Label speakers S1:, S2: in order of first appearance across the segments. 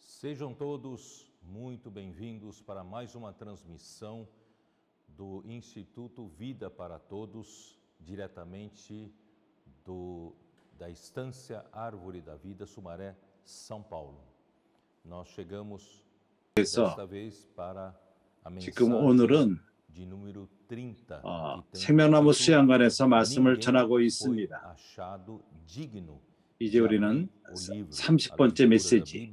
S1: Sejam todos muito bem-vindos para mais uma transmissão do Instituto Vida para Todos, diretamente da Estância Árvore da Vida, Sumaré, São Paulo. Nós chegamos desta vez para a
S2: 지금 오늘은
S1: de número 30,
S2: 생명나무 수양관에서 말씀을 전하고 있습니다. 이제 우리는 30번째 메시지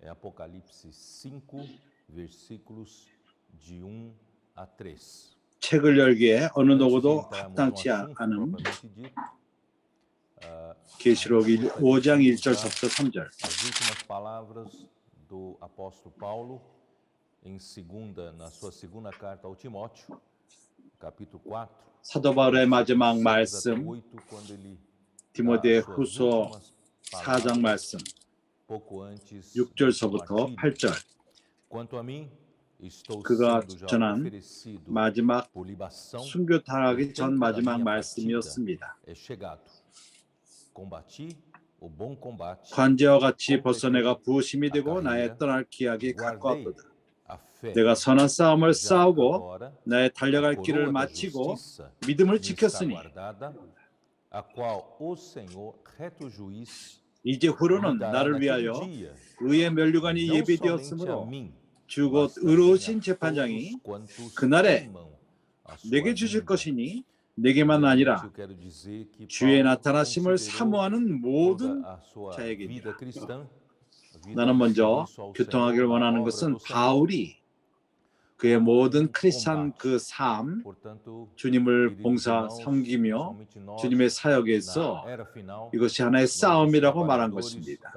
S1: Apocalipse 5, versículos de 1 a 3.
S2: 책을 열기에 어느 누구도 합당치 않은 계시록 5장 1절부터 3절.
S1: As últimas palavras do apóstolo Paulo na sua segunda carta ao Timóteo, capítulo 4.
S2: 사도 바울의 마지막 말씀 디모데 후서 4장 말씀 6절서부터 8절. 그가 전한 마지막 순교 당하기 전 마지막 말씀이었습니다. 관제와 같이 벌써 내가 부심이 되고 나의 떠날 기약이 가까웠거든. 내가 선한 싸움을 싸우고 나의 달려갈 길을 마치고 믿음을 지켰으니 이제 후로는 나를 위하여 의의 면류관이 예비되었으므로 주 곧 의로우신 재판장이 그날에 내게 주실 것이니 내게만 아니라 주의 나타나심을 사모하는 모든 자에게니라. 나는 먼저 교통하기를 원하는 것은 바울이 그의 모든 크리스찬 그 삶, 주님을 봉사 섬기며 주님의 사역에서 이것이 하나의 싸움이라고 말한 것입니다.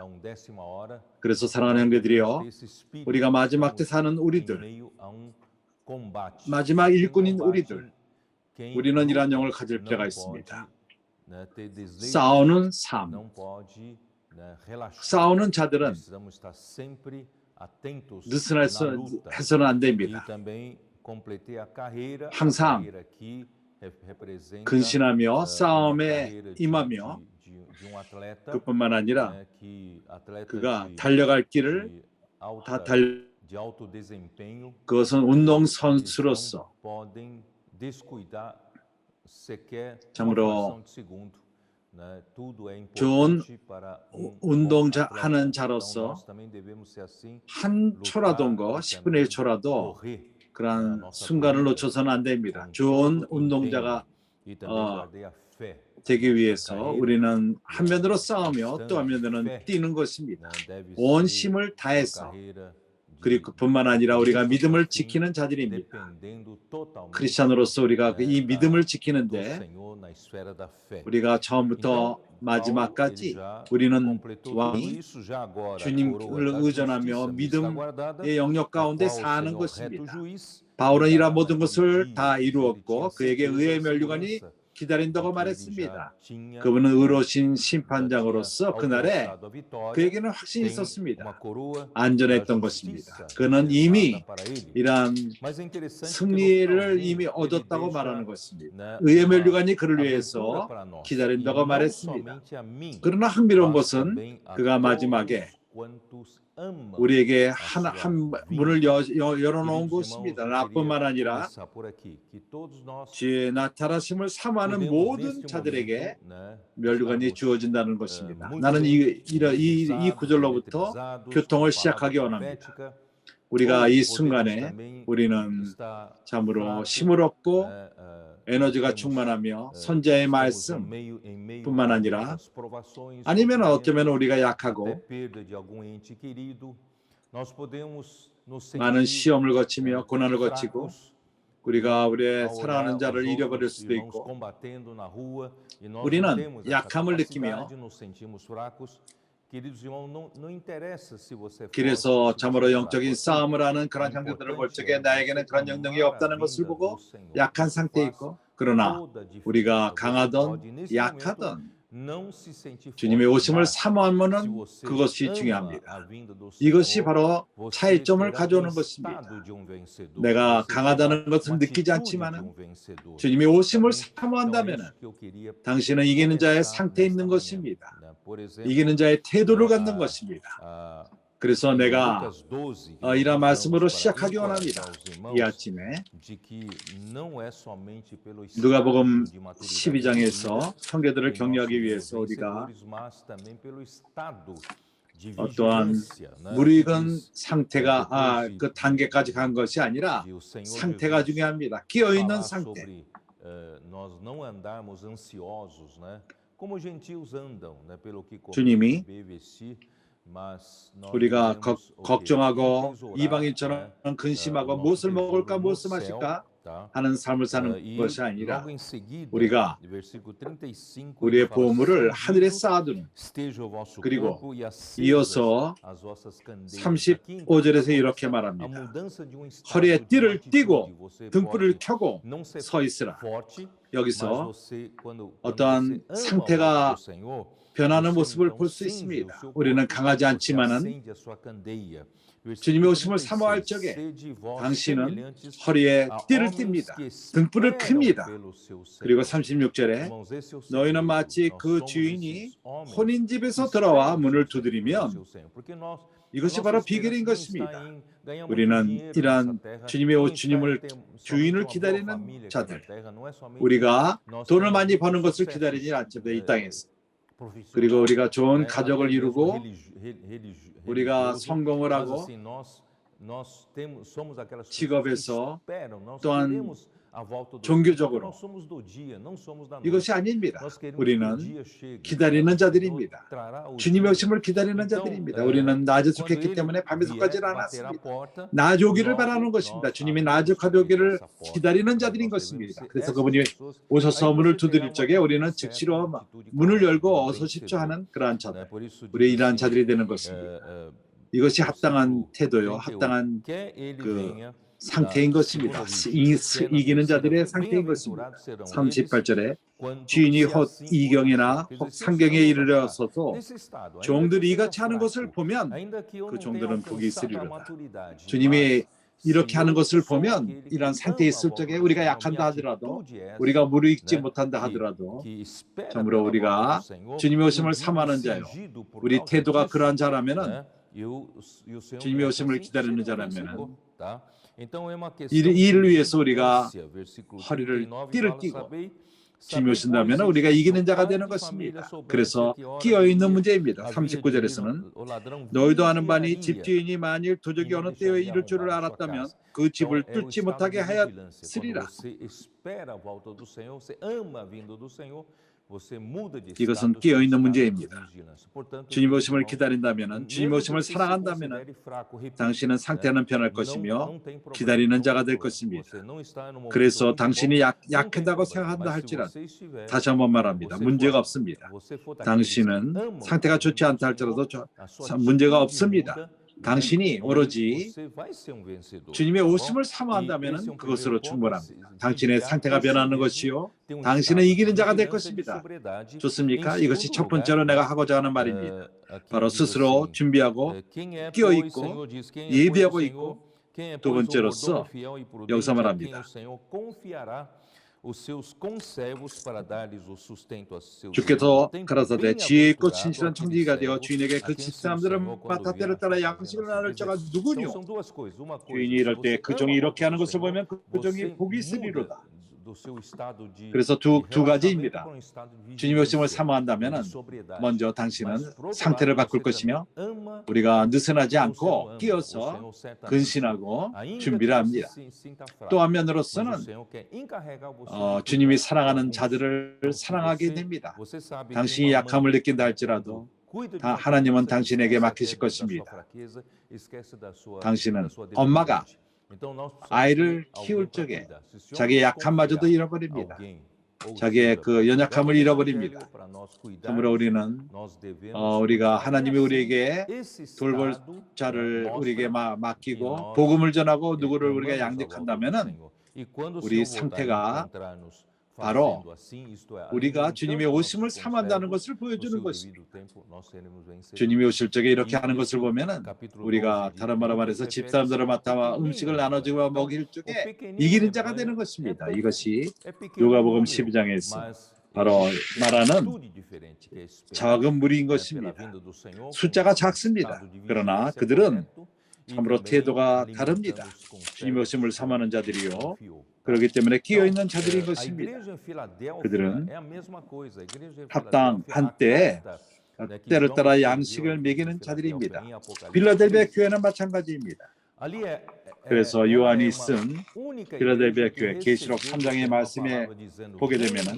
S2: 그래서 사랑하는 형제들이여, 우리가 마지막 때 사는 우리들, 마지막 일꾼인 우리는 이러한 영을 가질 필요가 있습니다. 싸우는 삶, 싸우는 자들은 느슨해서는 안 됩니다. 항상 근신하며 싸움에 임하며 그뿐만 아니라 그가 달려갈 길을 다 그것은 운동선수로서 참으로 좋은 운동자 하는 자로서 한 초라도 10분의 1초라도 그런 순간을 놓쳐서는 안 됩니다. 좋은 운동자가 되기 위해서 우리는 한 면으로 싸우며 또 한 면으로는 뛰는 것입니다. 온 힘을 다해서. 그리고 그뿐만 아니라 우리가 믿음을 지키는 자들입니다. 크리스찬으로서 우리가 이 믿음을 지키는데 우리가 처음부터 마지막까지 우리는 왕이 주님을 의존하며 믿음의 영역 가운데 사는 것입니다. 바울은 이러한 모든 것을 다 이루었고 그에게 의의 면류관이 기다린다고 말했습니다. 그분은 의로우신 심판장으로서 그날에 그에게는 확신이 있었습니다. 안전했던 것입니다. 그는 이미 이러한 승리를 이미 얻었다고 말하는 것입니다. 의의 면류관이 그를 위해서 기다린다고 말했습니다. 그러나 흥미로운 것은 그가 마지막에 우리에게 한 문을 열어놓은 것입니다. 나뿐만 아니라 주의 나타나심을 사모하는 모든 자들에게 면류관이 주어진다는 것입니다. 나는 이 구절로부터 교통을 시작하기 원합니다. 우리가 이 순간에 우리는 참으로 힘을 얻고 에너지가 충만하며 선자의 말씀 뿐만 아니라 아니면 어쩌면 우리가 약하고 많은 시험을 거치며 고난을 거치고 우리가 우리의 사랑하는 자를 잃어버릴 수도 있고 우리는 약함을 느끼며 길에서 참으로 영적인 싸움을 하는 그런 형제들을 볼 적에 나에게는 그런 영능이 없다는 것을 보고 약한 상태에 있고, 그러나 우리가 강하든 약하든 주님의 오심을 사모하면 그것이 중요합니다. 이것이 바로 차이점을 가져오는 것입니다. 내가 강하다는 것을 느끼지 않지만 주님의 오심을 사모한다면 당신은 이기는 자의 상태에 있는 것입니다. 이기는 자의 태도를 갖는 것입니다. 그래서 내가 이런 말씀으로 시작하기 원합니다. 이 아침에 누가복음 12장에서 형제들을 격려하기 위해서 우리가 어떠한 무르익은 상태가 그 단계까지 간 것이 아니라 상태가 중요합니다. 끼어있는 상태. 주님이 우리가 걱정하고 이방인처럼 근심하고 무엇을 먹을까 무엇을 마실까 하는 삶을 사는 것이 아니라 우리가 우리의 보물을 하늘에 쌓아두는, 그리고 이어서 35절에서 이렇게 말합니다. 허리에 띠를 띠고 등불을 켜고 서 있으라. 여기서 어떠한 상태가 변하는 모습을 볼 수 있습니다. 우리는 강하지 않지만은 주님의 오심을 사모할 적에 당신은 허리에 띠를 띱니다. 등불을 켭니다. 그리고 36절에 너희는 마치 그 주인이 혼인집에서 들어와 문을 두드리면, 이것이 바로 비결인 것입니다. 우리는 이러한 주님을 주인을 기다리는 자들, 우리가 돈을 많이 버는 것을 기다리지 않습니다. 이 땅에서. 그리고 우리가 좋은 가족을 이루고 우리가 성공을 하고 직업에서 또한 종교적으로 이것이 아닙니다. 우리는 기다리는 자들입니다. 주님의 오심을 기다리는 자들입니다. 우리는 낮에 속했기 때문에 밤에 속하지 않았습니다. 낮에 오기를 바라는 것입니다. 주님이 낮에 가져오기를 기다리는 자들인 것입니다. 그래서 그분이 오셔서 문을 두드릴 적에 우리는 즉시로 문을 열고 어서 오십시오 하는 그러한 자들, 우리 이러한 자들이 되는 것입니다. 이것이 합당한 태도요, 합당한 그 상태인 것입니다. 이기는 자들의 상태인 것입니다. 38절에 주인이 헛 이경이나 혹 상경에 이르러서도 종들이 이같이 하는 것을 보면 그 종들은 복이 있으리로다. 주님이 이렇게 하는 것을 보면 이러한 상태에 있을 적에 우리가 약한다 하더라도, 우리가 무르익지 못한다 하더라도, 참으로 우리가 주님의 오심을 사모하는 자요, 우리 태도가 그러한 자라면은, 주님의 오심을 기다리는 자라면은 이 일을 위해서 우리가 허리를 띠를 띠고 주님이 오신다면 우리가 이기는 자가 되는 것입니다. 그래서 끼어있는 문제입니다. 39절에서는 너희도 아는 바니 집주인이 만일 도적이 어느 때에 이를 줄을 알았다면 그 집을 뚫지 못하게 하였으리라. 이것은 끼어있는 문제입니다. 주님 오심을 기다린다면, 주님 오심을 사랑한다면 당신은 상태는 변할 것이며 기다리는 자가 될 것입니다. 그래서 당신이 약하다고 생각한다 할지라도, 다시 한번 말합니다. 문제가 없습니다. 당신은 상태가 좋지 않다 할지라도 문제가 없습니다. 당신이 오로지 주님의 오심을 사모한다면 그것으로 충분합니다. 당신의 상태가 변하는 것이요, 당신은 이기는 자가 될 것입니다. 좋습니까? 이것이 첫 번째로 내가 하고자 하는 말입니다. 바로 스스로 준비하고 끼어있고 예비하고 있고, 두 번째로서 여기서 말합니다. 주께서 가라사대 지혜 있고 진실한 청지기가 되어 주인에게 그 집사람들은 바닷대를 따라 양식을 나눌 자가 누구뇨? 주인이 이럴 때 그 종이 이렇게 하는 것을 보면 그 종이 복이 있으리로다. 그래서 두 가지입니다. 주님의 오심을 사모한다면 먼저 당신은 상태를 바꿀 것이며, 우리가 느슨하지 않고 끼어서 근신하고 준비를 합니다. 또 한면으로서는 주님이 사랑하는 자들을 사랑하게 됩니다. 당신이 약함을 느낀다 할지라도 하나님은 당신에게 맡기실 것입니다. 당신은 엄마가 아이를 키울 적에 자기의 약함마저도 잃어버립니다. 자기의 그 연약함을 잃어버립니다. 그러므로 우리는 우리가 하나님이 우리에게 돌볼 자를 우리에게 맡기고 복음을 전하고 누구를 우리가 양육한다면은 우리 상태가 바로 우리가 주님의 오심을 삼한다는 것을 보여주는 것입니다. 주님이 오실 적에 이렇게 하는 것을 보면은 우리가 다른 말로 말해서 집사람들을 맡아 음식을 나눠주고 먹일 적에 이기는 자가 되는 것입니다. 이것이 누가복음 12장에서 바로 말하는 작은 무리인 것입니다. 숫자가 작습니다. 그러나 그들은 참으로 태도가 다릅니다. 주님의 오심을 삼하는 자들이요. 그렇기 때문에 끼어있는 자들인 것입니다. 그들은 합당한 때에 때를 따라 양식을 먹이는 자들입니다. 빌라델비아 교회는 마찬가지입니다. 그래서 요한이 쓴 빌라델비아 교회 계시록 3장의 말씀에 보게 되면은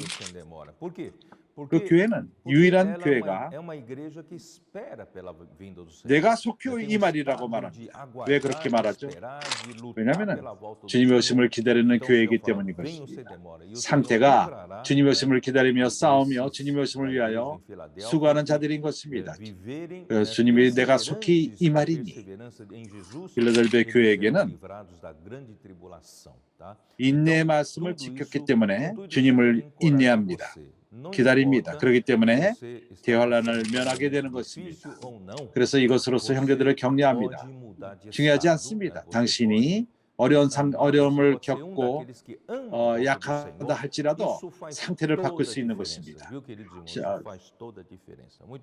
S2: 그 교회는 유일한 교회가 내가 속히 임하리라고 말합니다. 왜 그렇게 말하죠? 왜냐하면 주님의 오심을 기다리는 교회이기 때문인 것입니다. 상태가 주님의 오심을 기다리며 싸우며 주님의 오심을 위하여 수고하는 자들인 것입니다. 그래서 주님이 내가 속히 임하리니 빌라델비아 교회에게는 인내의 말씀을 지켰기 때문에 주님을 인내합니다. 기다립니다. 그렇기 때문에 대환란을 면하게 되는 것입니다. 그래서 이것으로서 형제들을 격려합니다. 중요하지 않습니다. 당신이 어려움을 겪고 약하다 할지라도 상태를 바꿀 수 있는 것입니다.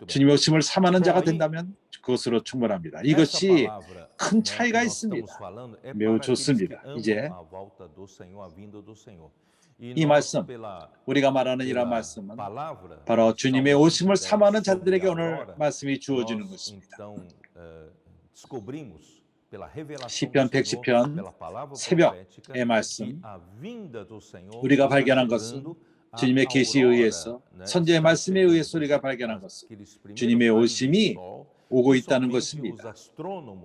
S2: 주님의 오심을 삼하는 자가 된다면 그것으로 충분합니다. 이것이 큰 차이가 있습니다. 매우 좋습니다. 이제 이 말씀, 우리가 말하는 이런 말씀은 바로 주님의 오심을 삼하는 자들에게 오늘 말씀이 주어지는 것입니다. 시편 110편 새벽의 말씀, 우리가 발견한 것은 주님의 계시에 의해서 선지의 말씀에 의해서 우리가 발견한 것은 주님의 오심이 오고 있다는 것입니다.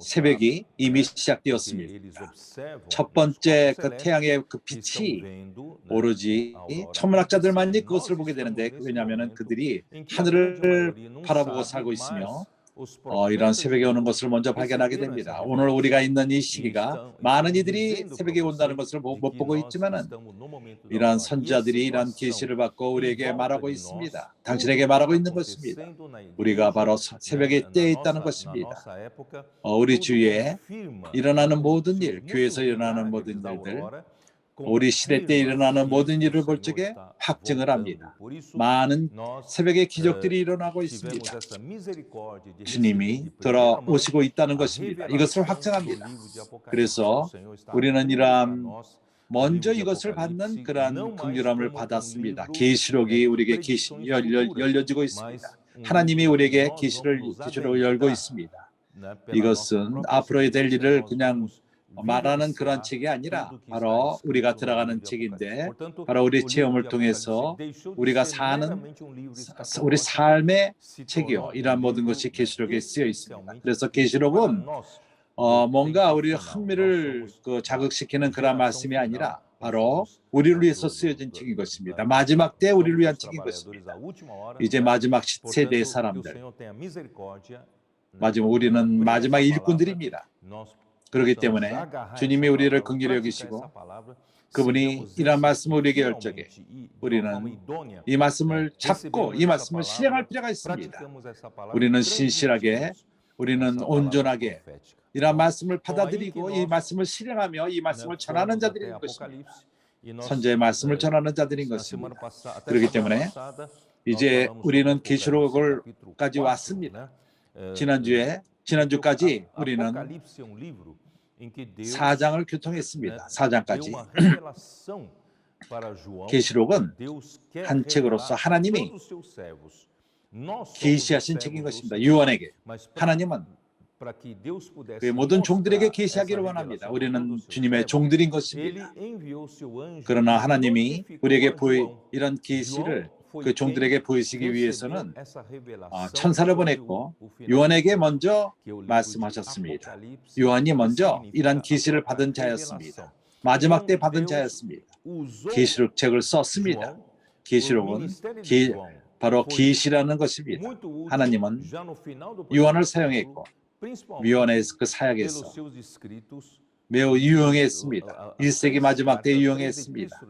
S2: 새벽이 이미 시작되었습니다. 첫 번째 그 태양의 그 빛이 오로지 천문학자들만이 그것을 보게 되는데, 왜냐하면 그들이 하늘을 바라보고 살고 있으며 이런 새벽에 오는 것을 먼저 발견하게 됩니다. 오늘 우리가 있는 이 시기가 많은 이들이 새벽에 온다는 것을 못 보고 있지만은 이러한 선지자들이 이러한 계시를 받고 우리에게 말하고 있습니다. 당신에게 말하고 있는 것입니다. 우리가 바로 새벽의 때에 있다는 것입니다. 우리 주위에 일어나는 모든 일, 교회에서 일어나는 모든 일들, 우리 시대 때 일어나는 모든 일을 볼 적에 확증을 합니다. 많은 새벽의 기적들이 일어나고 있습니다. 주님이 돌아오시고 있다는 것입니다. 이것을 확증합니다. 그래서 우리는 이러한 먼저 이것을 받는 그러한 긍휼함을 받았습니다. 계시록이 우리에게 열려지고 있습니다. 하나님이 우리에게 계시를 열고 있습니다. 이것은 앞으로의 될 일을 그냥 말하는 그런 책이 아니라 바로 우리가 들어가는 책인데, 바로 우리 체험을 통해서 우리가 사는 우리 삶의 책이요, 이러한 모든 것이 계시록에 쓰여 있습니다. 그래서 계시록은 뭔가 우리의 흥미를 자극시키는 그런 말씀이 아니라 바로 우리를 위해서 쓰여진 책인 것입니다. 마지막 때 우리를 위한 책인 것입니다. 이제 마지막 세대의 사람들, 우리는 마지막 일꾼들입니다. 그렇기 때문에 주님이 우리를 긍휼히 여기시고 그분이 이러한 말씀을 우리에게 열 적에 우리는 이 말씀을 잡고 이 말씀을 실행할 필요가 있습니다. 우리는 신실하게, 우리는 온전하게 이러한 말씀을 받아들이고 이 말씀을 실행하며 이 말씀을 전하는 자들인 것입니다. 선지의 말씀을 전하는 자들인 것입니다. 그렇기 때문에 이제 우리는 계시록을까지 왔습니다. 지난주까지 우리는 4장을 교통했습니다. 4장까지. 계시록은 한 책으로서 하나님이 계시하신 책인 것입니다. 요한에게. 하나님은 그의 모든 종들에게 계시하기를 원합니다. 우리는 주님의 종들인 것입니다. 그러나 하나님이 우리에게 이런 계시를 그 종들에게 보이시기 위해서는 천사를 보냈고 요한에게 먼저 말씀하셨습니다. 요한이 먼저 이런 계시를 받은 자였습니다. 마지막 때 받은 자였습니다. 계시록 책을 썼습니다. 계시록은 바로 계시라는 것입니다. 하나님은 요한을 사용했고 요한의 그 사역에서 매우 유용했습니다. 1세기 마지막 때 유용했습니다.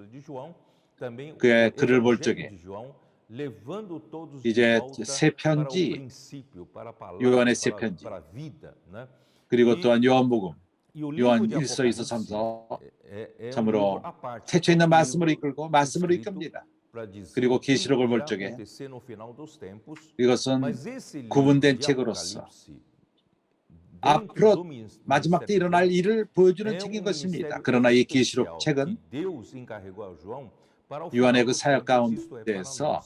S2: 그의 글을 볼 적에 이제 세 편지, 요한의 세 편지, 그리고 또한 요한복음, 요한 1서, 2서, 3서 참으로 태초에 있는 말씀으로 이끌고 말씀으로 이끕니다. 그리고 계시록을 볼 적에 이것은 구분된 책으로서 앞으로 마지막 때 일어날 일을 보여주는 책인 것입니다. 그러나 이 계시록 책은 요한의 그 사역 가운데서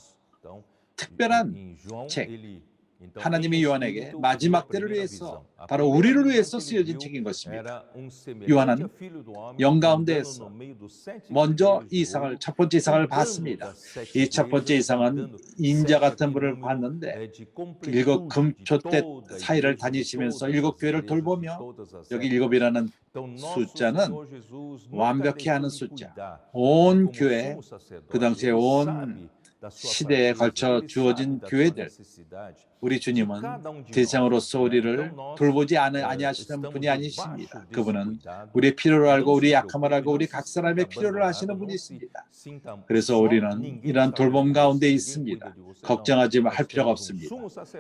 S2: 특별한 책, 하나님이 요한에게 마지막 때를 위해서 바로 우리를 위해서 쓰여진 책인 것입니다. 요한은 영 가운데에서 먼저 이 상을 첫 번째 이상을 받습니다. 이 첫 번째 이상은 인자 같은 분을 받는데 일곱 금초대 사이를 다니시면서 일곱 교회를 돌보며 여기 일곱이라는 숫자는 완벽히 하는 숫자, 온 교회, 그 당시에 온 시대에 걸쳐 주어진 교회들, 우리 주님은 대상으로서 우리를 돌보지 아니하시는 분이 아니십니다. 그분은 우리의 필요를 알고 우리 약함을 알고 우리 각 사람의 필요를 아시는 분이십니다. 그래서 우리는 이러한 돌봄 가운데 있습니다. 걱정하지 할 필요가 없습니다.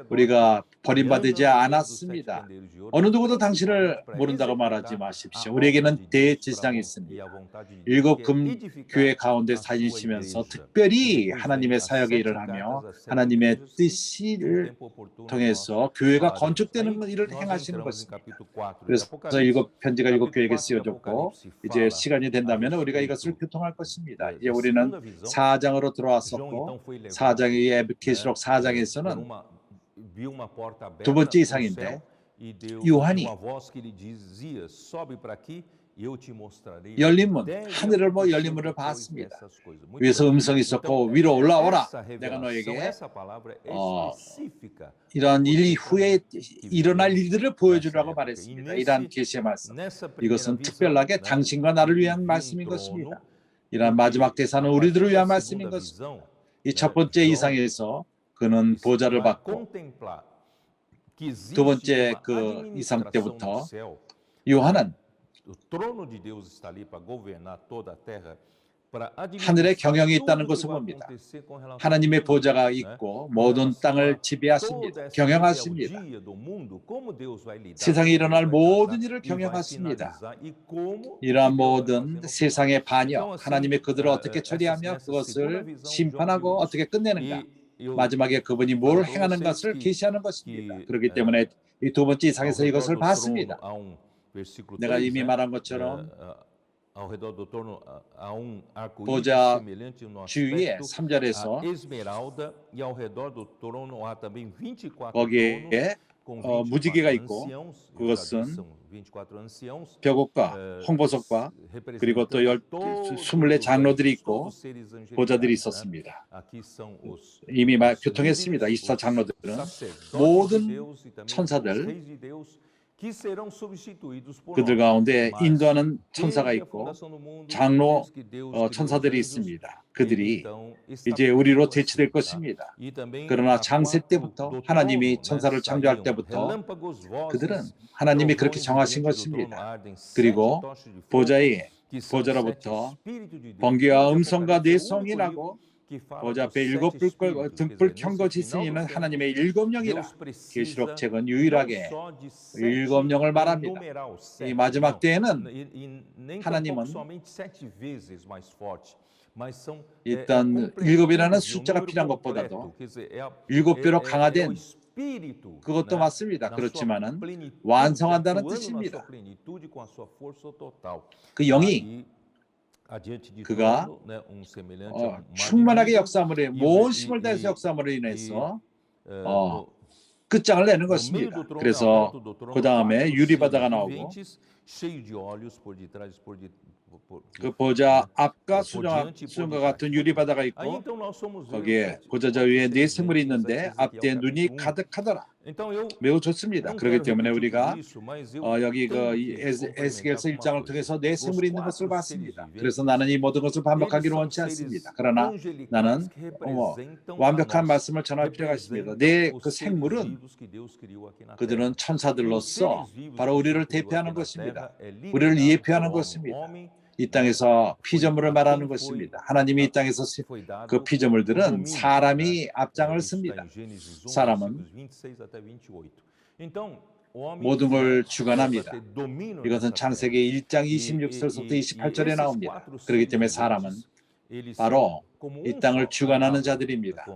S2: 우리가 버림받지 않았습니다. 어느 누구도 당신을 모른다고 말하지 마십시오. 우리에게는 대제사장이 있습니다. 일곱 금교회 가운데 다니시면서 특별히 하나님의 사역의 일을 하며 하나님의 뜻을 통해서 교회가 건축되는 일을 행하시는 것입니다. 그래서 일곱 편지가 일곱 교회에게 쓰여졌고 이제 시간이 된다면 우리가 이것을 교통할 것입니다. 이제 우리는 4장으로 들어왔었고 4장의 계시록 4장에서는 두 번째 이상인데 요한이 열린 문, 하늘을 열린 문을 봤습니다. 위에서 음성이 있었고 위로 올라오라. 내가 너에게 이런 일 이후에 일어날 일들을 보여주라고 말했습니다. 이러한 계시의 말씀. 이것은 특별하게 당신과 나를 위한 말씀인 것입니다. 이러한 마지막 대사는 우리들을 위한 말씀인 것입니다. 이 첫 번째 이상에서 그는 보좌를 받고 두 번째 그 이상 때부터 요한은 하늘의 경영이 있다는 것을 봅니다. 하나님의 보좌가 있고 모든 땅을 지배하십니다. 경영하십니다. 세상에 일어날 모든 일을 경영하십니다. 이러한 모든 세상의 반역, 하나님의 그들을 어떻게 처리하며 그것을 심판하고 어떻게 끝내는가, 마지막에 그분이 뭘 행하는 것을 계시하는 것입니다. 그렇기 때문에 이 두 번째 이상에서 이것을 봤습니다. 내가 이미 말한 것처럼 보좌 주위에 3절에서 거기에 무지개가 있고 그것은 벽옥과 홍보석과 그리고 또 24 장로들이 있고 보좌들이 있었습니다. 이미 교통했습니다. 24 장로들은 모든 천사들, 그들 가운데 인도하는 천사가 있고 장로 천사들이 있습니다. 그들이 이제 우리로 대치될 것입니다. 그러나 장세 때부터 하나님이 천사를 창조할 때부터 그들은 하나님이 그렇게 정하신 것입니다. 그리고 보좌로부터 번개와 음성과 내성이 나고 보좌 앞에 일곱 등불 켠 것이 있으니는 하나님의 일곱 영이라. 계시록 책은 유일하게 일곱 영을 말합니다. 이 마지막 때에는 하나님은 일단 일곱이라는 숫자가 필요한 것보다도 일곱 배로 강화된 그것도 맞습니다. 그렇지만은 완성한다는 뜻입니다. 그 영이 그가 충만하게 역사함으로 모든 힘을 다해서 역사함으로 인해서 끝장을 내는 것입니다. 그래서 그 다음에 유리바다가 나오고 그 보좌 앞과 수정과 같은 유리바다가 있고 거기에 보좌자 위에 네 생물이 있는데 앞뒤에 눈이 가득하더라. 매우 좋습니다. 그렇기 때문에 우리가 여기 그 에스겔서 1장을 통해서 네 생물이 있는 것을 봤습니다. 그래서 나는 이 모든 것을 반복하기를 원치 않습니다. 그러나 나는 완벽한 말씀을 전할 필요가 있습니다. 네 그 생물은 그들은 천사들로서 바로 우리를 대표하는 것입니다. 우리를 예표하는 것입니다. 이 땅에서 피조물을 말하는 것입니다. 하나님이 이 땅에서 그 피조물들은 사람이 앞장을 씁니다. 사람은 모든 걸 주관합니다. 이것은 창세기 1장 26절부터 28절에 나옵니다. 그렇기 때문에 사람은 바로 이 땅을 주관하는 자들입니다.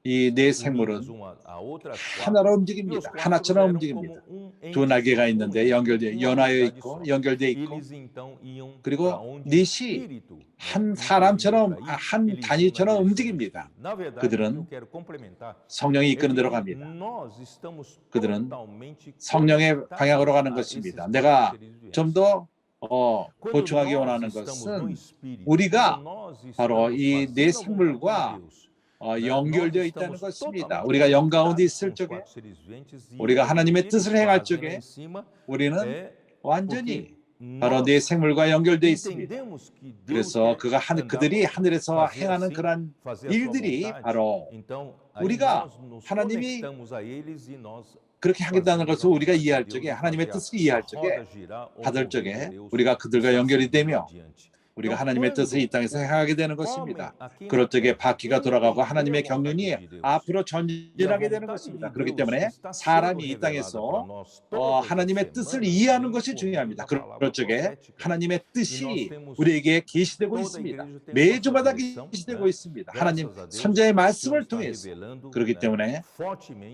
S2: 이 네 생물은 하나로 움직입니다. 하나처럼 움직입니다. 두 날개가 있는데 연하여 있고 연결되어 있고 그리고 넷이 한 사람처럼 한 단위처럼 움직입니다. 그들은 성령이 이끄는 대로 갑니다. 그들은 성령의 방향으로 가는 것입니다. 내가 좀 더 보충하기 원하는 것은 우리가 바로 이 네 생물과 연결되어 있다는 것입니다. 우리가 영 가운데 있을 적에 우리가 하나님의 뜻을 행할 적에 우리는 완전히 바로 네 생물과 연결되어 있습니다. 그래서 그들이 하늘에서 행하는 그러한 일들이 바로 우리가 하나님이 그렇게 하겠다는 것을 우리가 이해할 적에 하나님의 뜻을 이해할 적에 받을 적에 우리가 그들과 연결이 되며 우리가 하나님의 뜻을 이 땅에서 행하게 되는 것입니다. 그럴 적에 바퀴가 돌아가고 하나님의 경륜이 앞으로 전진하게 되는 것입니다. 그렇기 때문에 사람이 이 땅에서 하나님의 뜻을 이해하는 것이 중요합니다. 그럴 적에 하나님의 뜻이 우리에게 계시되고 있습니다. 매주마다 계시되고 있습니다. 하나님 선지자의 말씀을 통해서. 그렇기 때문에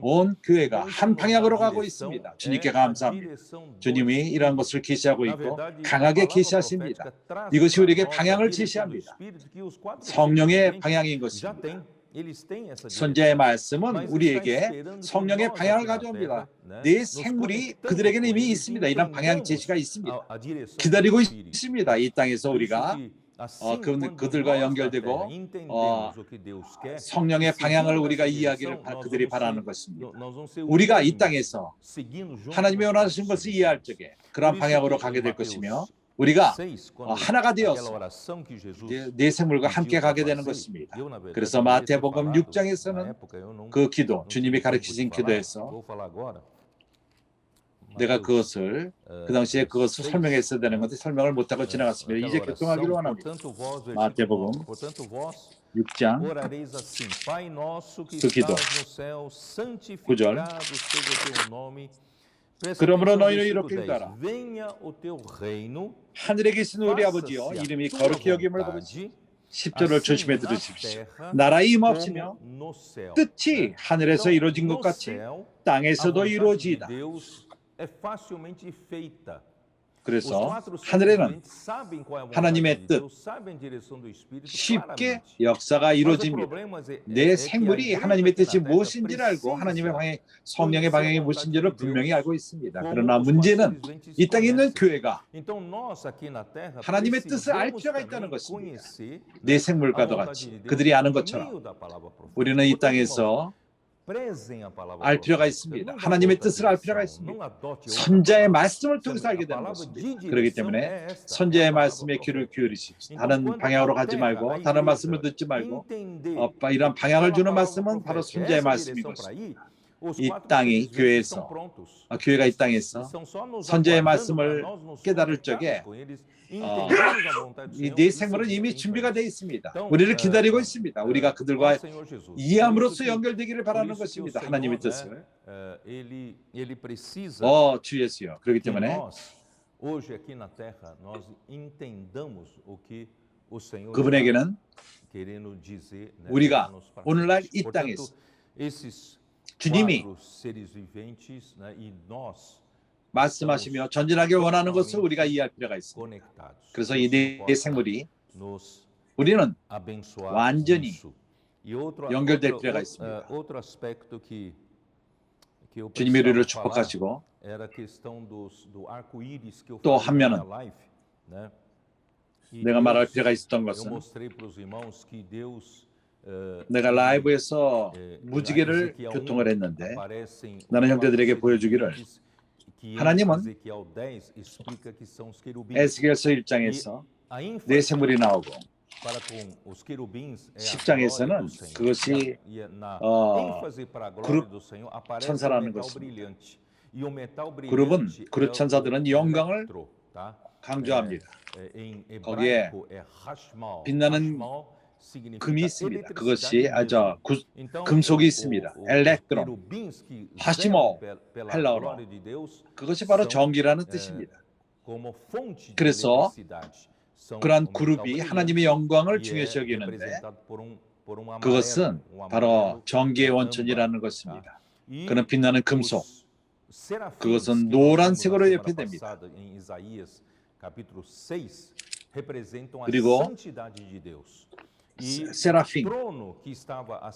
S2: 온 교회가 한 방향으로 가고 있습니다. 주님께 감사합니다. 주님이 이러한 것을 계시하고 있고 강하게 계시하십니다. 이것이 우리에게 방향을 제시합니다. 성령의 방향인 것입니다. 선지자의 말씀은 우리에게 성령의 방향을 가져옵니다. 네 생물이 그들에게는 이미 있습니다. 이런 방향 제시가 있습니다. 기다리고 있습니다. 이 땅에서 우리가 그들과 연결되고 성령의 방향을 우리가 이해하기를 그들이 바라는 것입니다. 우리가 이 땅에서 하나님이 원하신 것을 이해할 적에 그런 방향으로 가게 될 것이며 우리가 하나가 되어서 네 생물과 함께 가게 되는 것입니다. 그래서 마태복음 6장에서는 그 기도, 주님이 가르치신 기도에서 내가 그것을 그 당시에 그것을 설명했어야 되는 건데 설명을 못하고 지나갔습니다. 이제 교통하기로 원합니다. 마태복음 6장 그 기도 9절 그러므로 너희는 이렇게 기도하라. 하늘에 계신 우리 아버지여 이름이 거룩히 여김을 받으시고 10절을 조심해 들으십시오. 나라의 임하옵시며 뜻이 하늘에서 이루어진 것 같이 땅에서도 이루어지이다. 그래서 하늘에는 하나님의 뜻 쉽게 역사가 이루어집니다. 내 생물이 하나님의 뜻이 무엇인지를 알고 하나님의 방향, 성령의 방향이 무엇인지를 분명히 알고 있습니다. 그러나 문제는 이 땅에 있는 교회가 하나님의 뜻을 알 필요가 있다는 것입니다. 내 생물과도 같이 그들이 아는 것처럼 우리는 이 땅에서 알 필요가 있습니다. 하나님의 뜻을 알 필요가 있습니다. 선지자의 말씀을 통해서 알게 되는 것입니다. 그렇기 때문에 선지자의 말씀에 귀를 기울이십시오. 다른 방향으로 가지 말고 다른 말씀을 듣지 말고 이런 방향을 주는 말씀은 바로 선지자의 말씀인 것입니다. 이 땅이 교회에서 교회가 이 땅에서 선지자의 말씀을 깨달을 적에 이 네 생물은 이미 준비가 되어 있습니다. 우리를 기다리고 있습니다. 우리가 그들과 이해함으로써 연결되기를 바라는 것입니다. 하나님의 뜻을. 주 예수여. 그렇기 때문에 그분에게는 우리가 오늘날 이 땅에서 주님이 말씀하시며 전진하기 원하는 것을 우리가 이해할 필요가 있습니다. 그래서 이 네 생물이 우리는 완전히 연결될 필요가 있습니다. 주님이 우리를 축복하시고 또 한 면은 내가 말할 필요가 있었던 것은 내가 라이브에서 무지개를 교통을 했는데 나는 형제들에게 보여주기를 하나님은 에스겔서 1장에서 네 생물이 나오고 10장에서는 그것이 그룹 천사라는 것입니다. 그룹은 그룹 천사들은 영광을 강조합니다. 거기에 빛나는 금이 있습니다. 그것이 금속이 있습니다. 엘렉트론, 하시모, 헬라어로. 그것이 바로 전기라는 뜻입니다. 그래서 그러한 그룹이 하나님의 영광을 중요시 여기는데 그것은 바로 전기의 원천이라는 것입니다. 그는 빛나는 금속, 그것은 노란색으로 예표됩니다. 그리고 세라핌,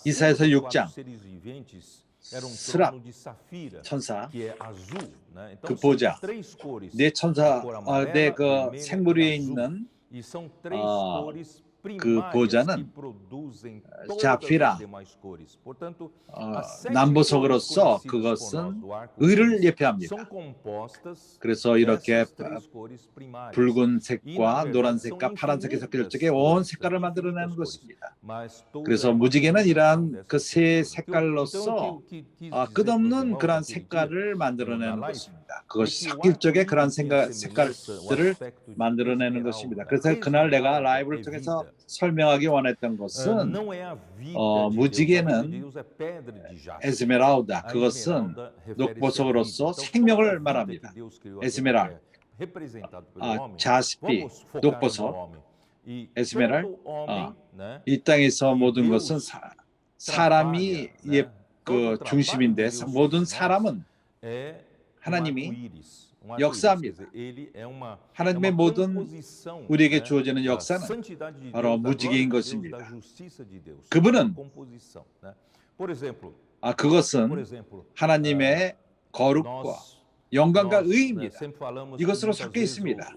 S2: 이사야서 6장 스랍 천사, 그 보좌, 네 천사, 네 그 생물 위에 있는 그 보좌는 자피라, 남보석으로서 그것은 의를 예표합니다. 그래서 이렇게 붉은색과 노란색과 파란색이 섞일 적에 온 색깔을 만들어내는 것입니다. 그래서 무지개는 이러한 그 세 색깔로서 끝없는 그러한 색깔을 만들어내는 것입니다. 그것이 섞일 적에 그러한 색깔들을 만들어내는 것입니다. 그래서 그날 내가 라이브를 통해서 설명하기 원했던 것은 무지개는 에스메랄다, 그것은 녹보석으로서 생명을 말합니다. 에스메랄, 자스피, 녹보석, 에스메랄. 이 땅에서 모든 것은 사람이 그 중심인데 모든 사람은 하나님이 역사합니다. 하나님의 모든 우리에게 주어지는 역사는 바로 무지개인 것입니다. 그분은 그것은 하나님의 거룩과 영광과 의입니다. 이것으로 섞여 있습니다.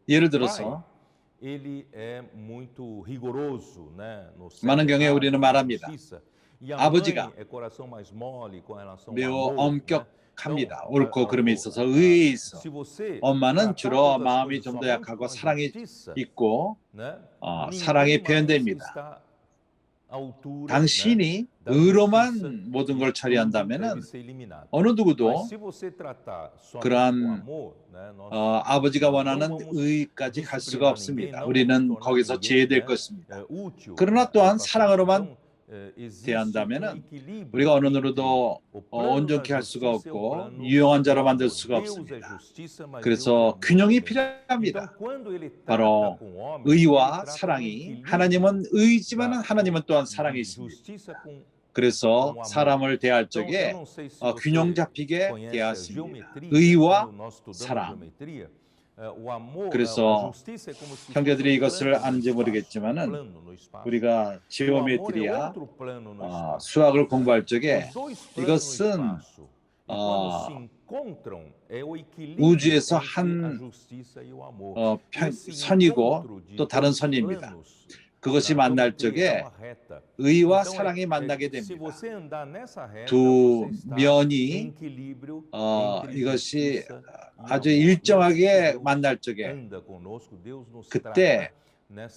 S2: 예를 들어서 많은 경우에 우리는 말합니다. 아버지가 매우 엄격합니다. 옳고 그름에 있어서 의에 있어. 엄마는 주로 마음이 좀 더 약하고 사랑이 있고 사랑이 표현됩니다. 당신이 의로만 모든 걸 처리한다면 어느 누구도 그러한 아버지가 원하는 의까지 갈 수가 없습니다. 우리는 거기서 제외될 것입니다. 그러나 또한 사랑으로만 대한다면 우리가 어느 누구도 온전케 할 수가 없고 유용한 자로 만들 수가 없습니다. 그래서 균형이 필요합니다. 바로 의와 사랑이, 하나님은 의지만 하나님은 또한 사랑이 있습니다. 그래서 사람을 대할 적에 균형 잡히게 대하십니다. 의와 사랑. 그래서 형제들이 이것을 아는지 모르겠지만은 우리가 지오메트리아 수학을 공부할 적에 이것은 우주에서 한 선이고 또 다른 선입니다. 그것이 만날 적에 의와 사랑이 만나게 됩니다. 두 면이 이것이 아주 일정하게 만날 적에 그때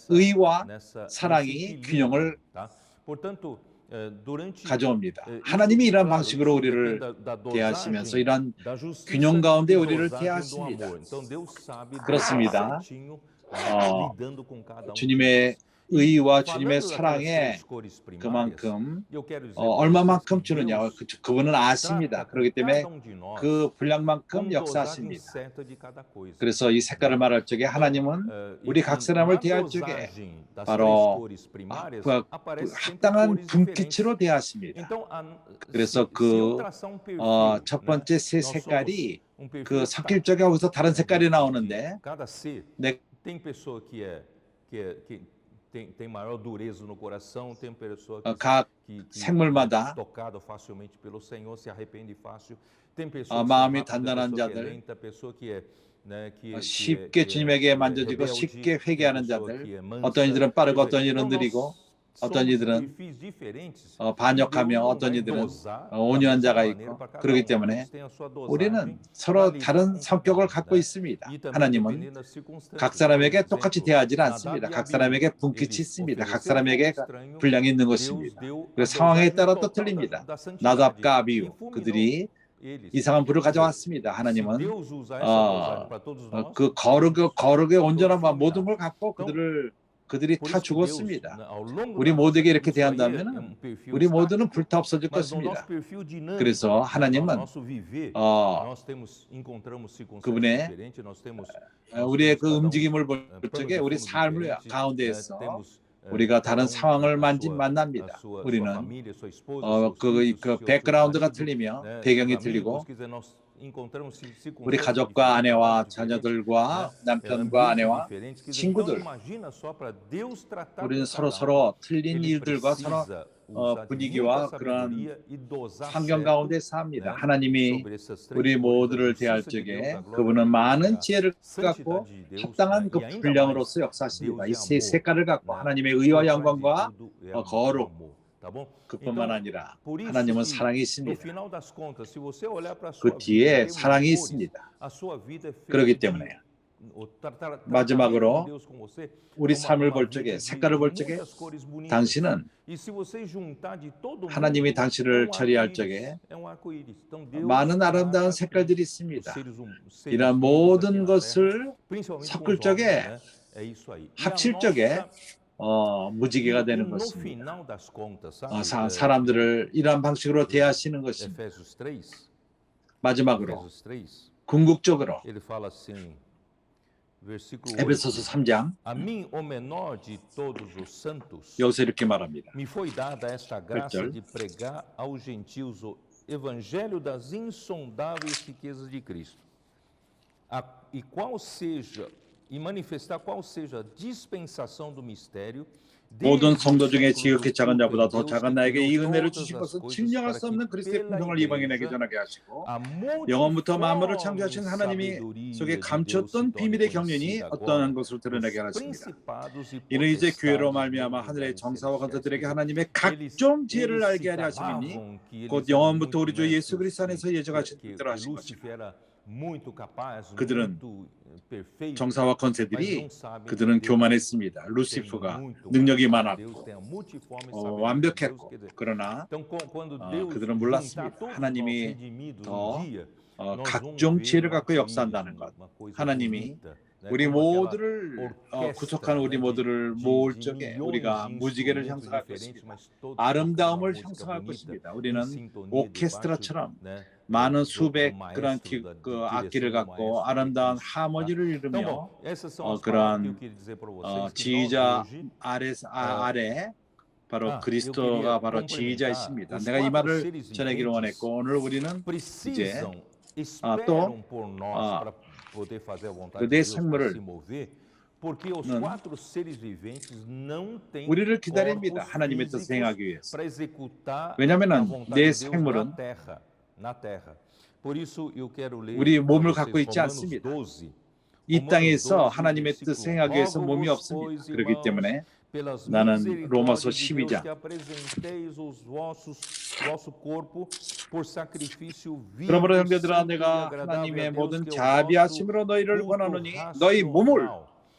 S2: 의와 사랑이 균형을 가져옵니다. 하나님이 이러한 방식으로 우리를 대하시면서 이러한 균형 가운데 우리를 대하십니다. 그렇습니다. 주님의 의와 주님의 사랑에 그만큼 얼마만큼 주느냐 그분은 아십니다. 그렇기 때문에 그 분량만큼 역사하십니다. 그래서 이 색깔을 말할 적에 하나님은 우리 각 사람을 대할 적에 바로 합당한 분기치로 대하십니다. 그래서 그 첫 번째 세 색깔이 그 섞일 적에 거기서 다른 색깔이 나오는데 각 생물마다 마음이 단단한 자들, 쉽게 주님에게 만져지고 쉽게 회개하는 자들, 어떤 이들은 빠르고 어떤 이들은 느리고 어떤 이들은 반역하며 어떤 이들은 온유한 자가 있고, 그렇기 때문에 우리는 서로 다른 성격을 갖고 있습니다. 하나님은 각 사람에게 똑같이 대하지는 않습니다. 각 사람에게 분깃이 있습니다. 각 사람에게 분량이 있는 것입니다. 그래서 상황에 따라 또 틀립니다. 나답과 아비후, 그들이 이상한 불을 가져왔습니다. 하나님은 그 거룩의 온전한 모든 걸 갖고 그들이 다 죽었습니다. 우리 모두에게 이렇게 대한다면 우리 모두는 불타 없어질 것입니다. 그래서 하나님은 그분의 우리의 그 움직임을 볼 적에 우리 삶을 가운데에서 우리가 다른 상황을 만납니다. 우리는 그 백그라운드가 틀리며 배경이 틀리고 우리 가족과 아내와 자녀들과 남편과 아내와 친구들, 우리는 서로 틀린 일들과 서로 분위기와 그런 환경 가운데 삽니다. 하나님이 우리 모두를 대할 적에 그분은 많은 지혜를 갖고 합당한 그 분량으로서 역사하십니다. 이 세 색깔을 갖고 하나님의 의와 영광과 거룩, 그뿐만 아니라 하나님은 사랑이 있습니다. 그 뒤에 사랑이 있습니다. 그렇기 때문에 마지막으로 우리 삶을 볼 적에, 색깔을 볼 적에 당신은 하나님이 당신을 처리할 적에 많은 아름다운 색깔들이 있습니다. 이러한 모든 것을 섞을 적에, 합칠 적에 무지개가 되는 것입니다. 사람들을 이러한 방식으로 대하시는 것입니다. 마지막으로 궁극적으로 에베소서 3장 여기서 이렇게 말합니다. 8절
S1: Evangelho das insondáveis riquezas de Cristo, e manifestar qual seja a dispensação do mistério.
S2: 모든 성도 중에 지극히 작은 자보다 더 작은 나에게 이 은혜를 주신 것은 측량할 수 없는 그리스도의 풍성을 이방인에게 전하게 하시고, 영원부터 만물을 창조하신 하나님이 속에 감추었던 비밀의 경륜이 어떠한 것을 드러나게 하십니다. 이는 이제 교회로 말미암아 하늘의 정사와 권세들에게 하나님의 각종 지혜를 알게 하려 하심이니 곧 영원부터 우리 주 예수 그리스도 안에서 예정하신 뜻대로 하신 것이라. 그들은 정사와 권세들이 그들은 교만했습니다. 루시프가 능력이 많았고 완벽했고, 그러나 그들은 몰랐습니다. 하나님이 더 각종 지혜를 갖고 역사한다는 것, 하나님이 우리 모두를 구속한 우리 모두를 모을 적에 우리가 무지개를 형성할 것입니다. 아름다움을 형성할 것입니다. 우리는 오케스트라처럼 많은 수백 그런 악기를 갖고 아름다운 하모니를 이루며 그러한 지휘자 아래 바로 그리스도가 바로 지휘자이십니다. 내가 이 말을 전하기를 원했고, 오늘 우리는 이제 또 그 내 생물을 우리를 기다립니다. 하나님의 뜻을 행하기 위해서. 왜냐하면 내 생물은 우리 몸을 갖고 있지 않습니다. 이 땅에서 하나님의 뜻을 행하기 위해서 몸이 없습니다. 그렇기 때문에 나는 로마서 12장 그러므로 형제들아, 내가 하나님의 모든 자비하심으로 너희를 권하노니 너희 몸을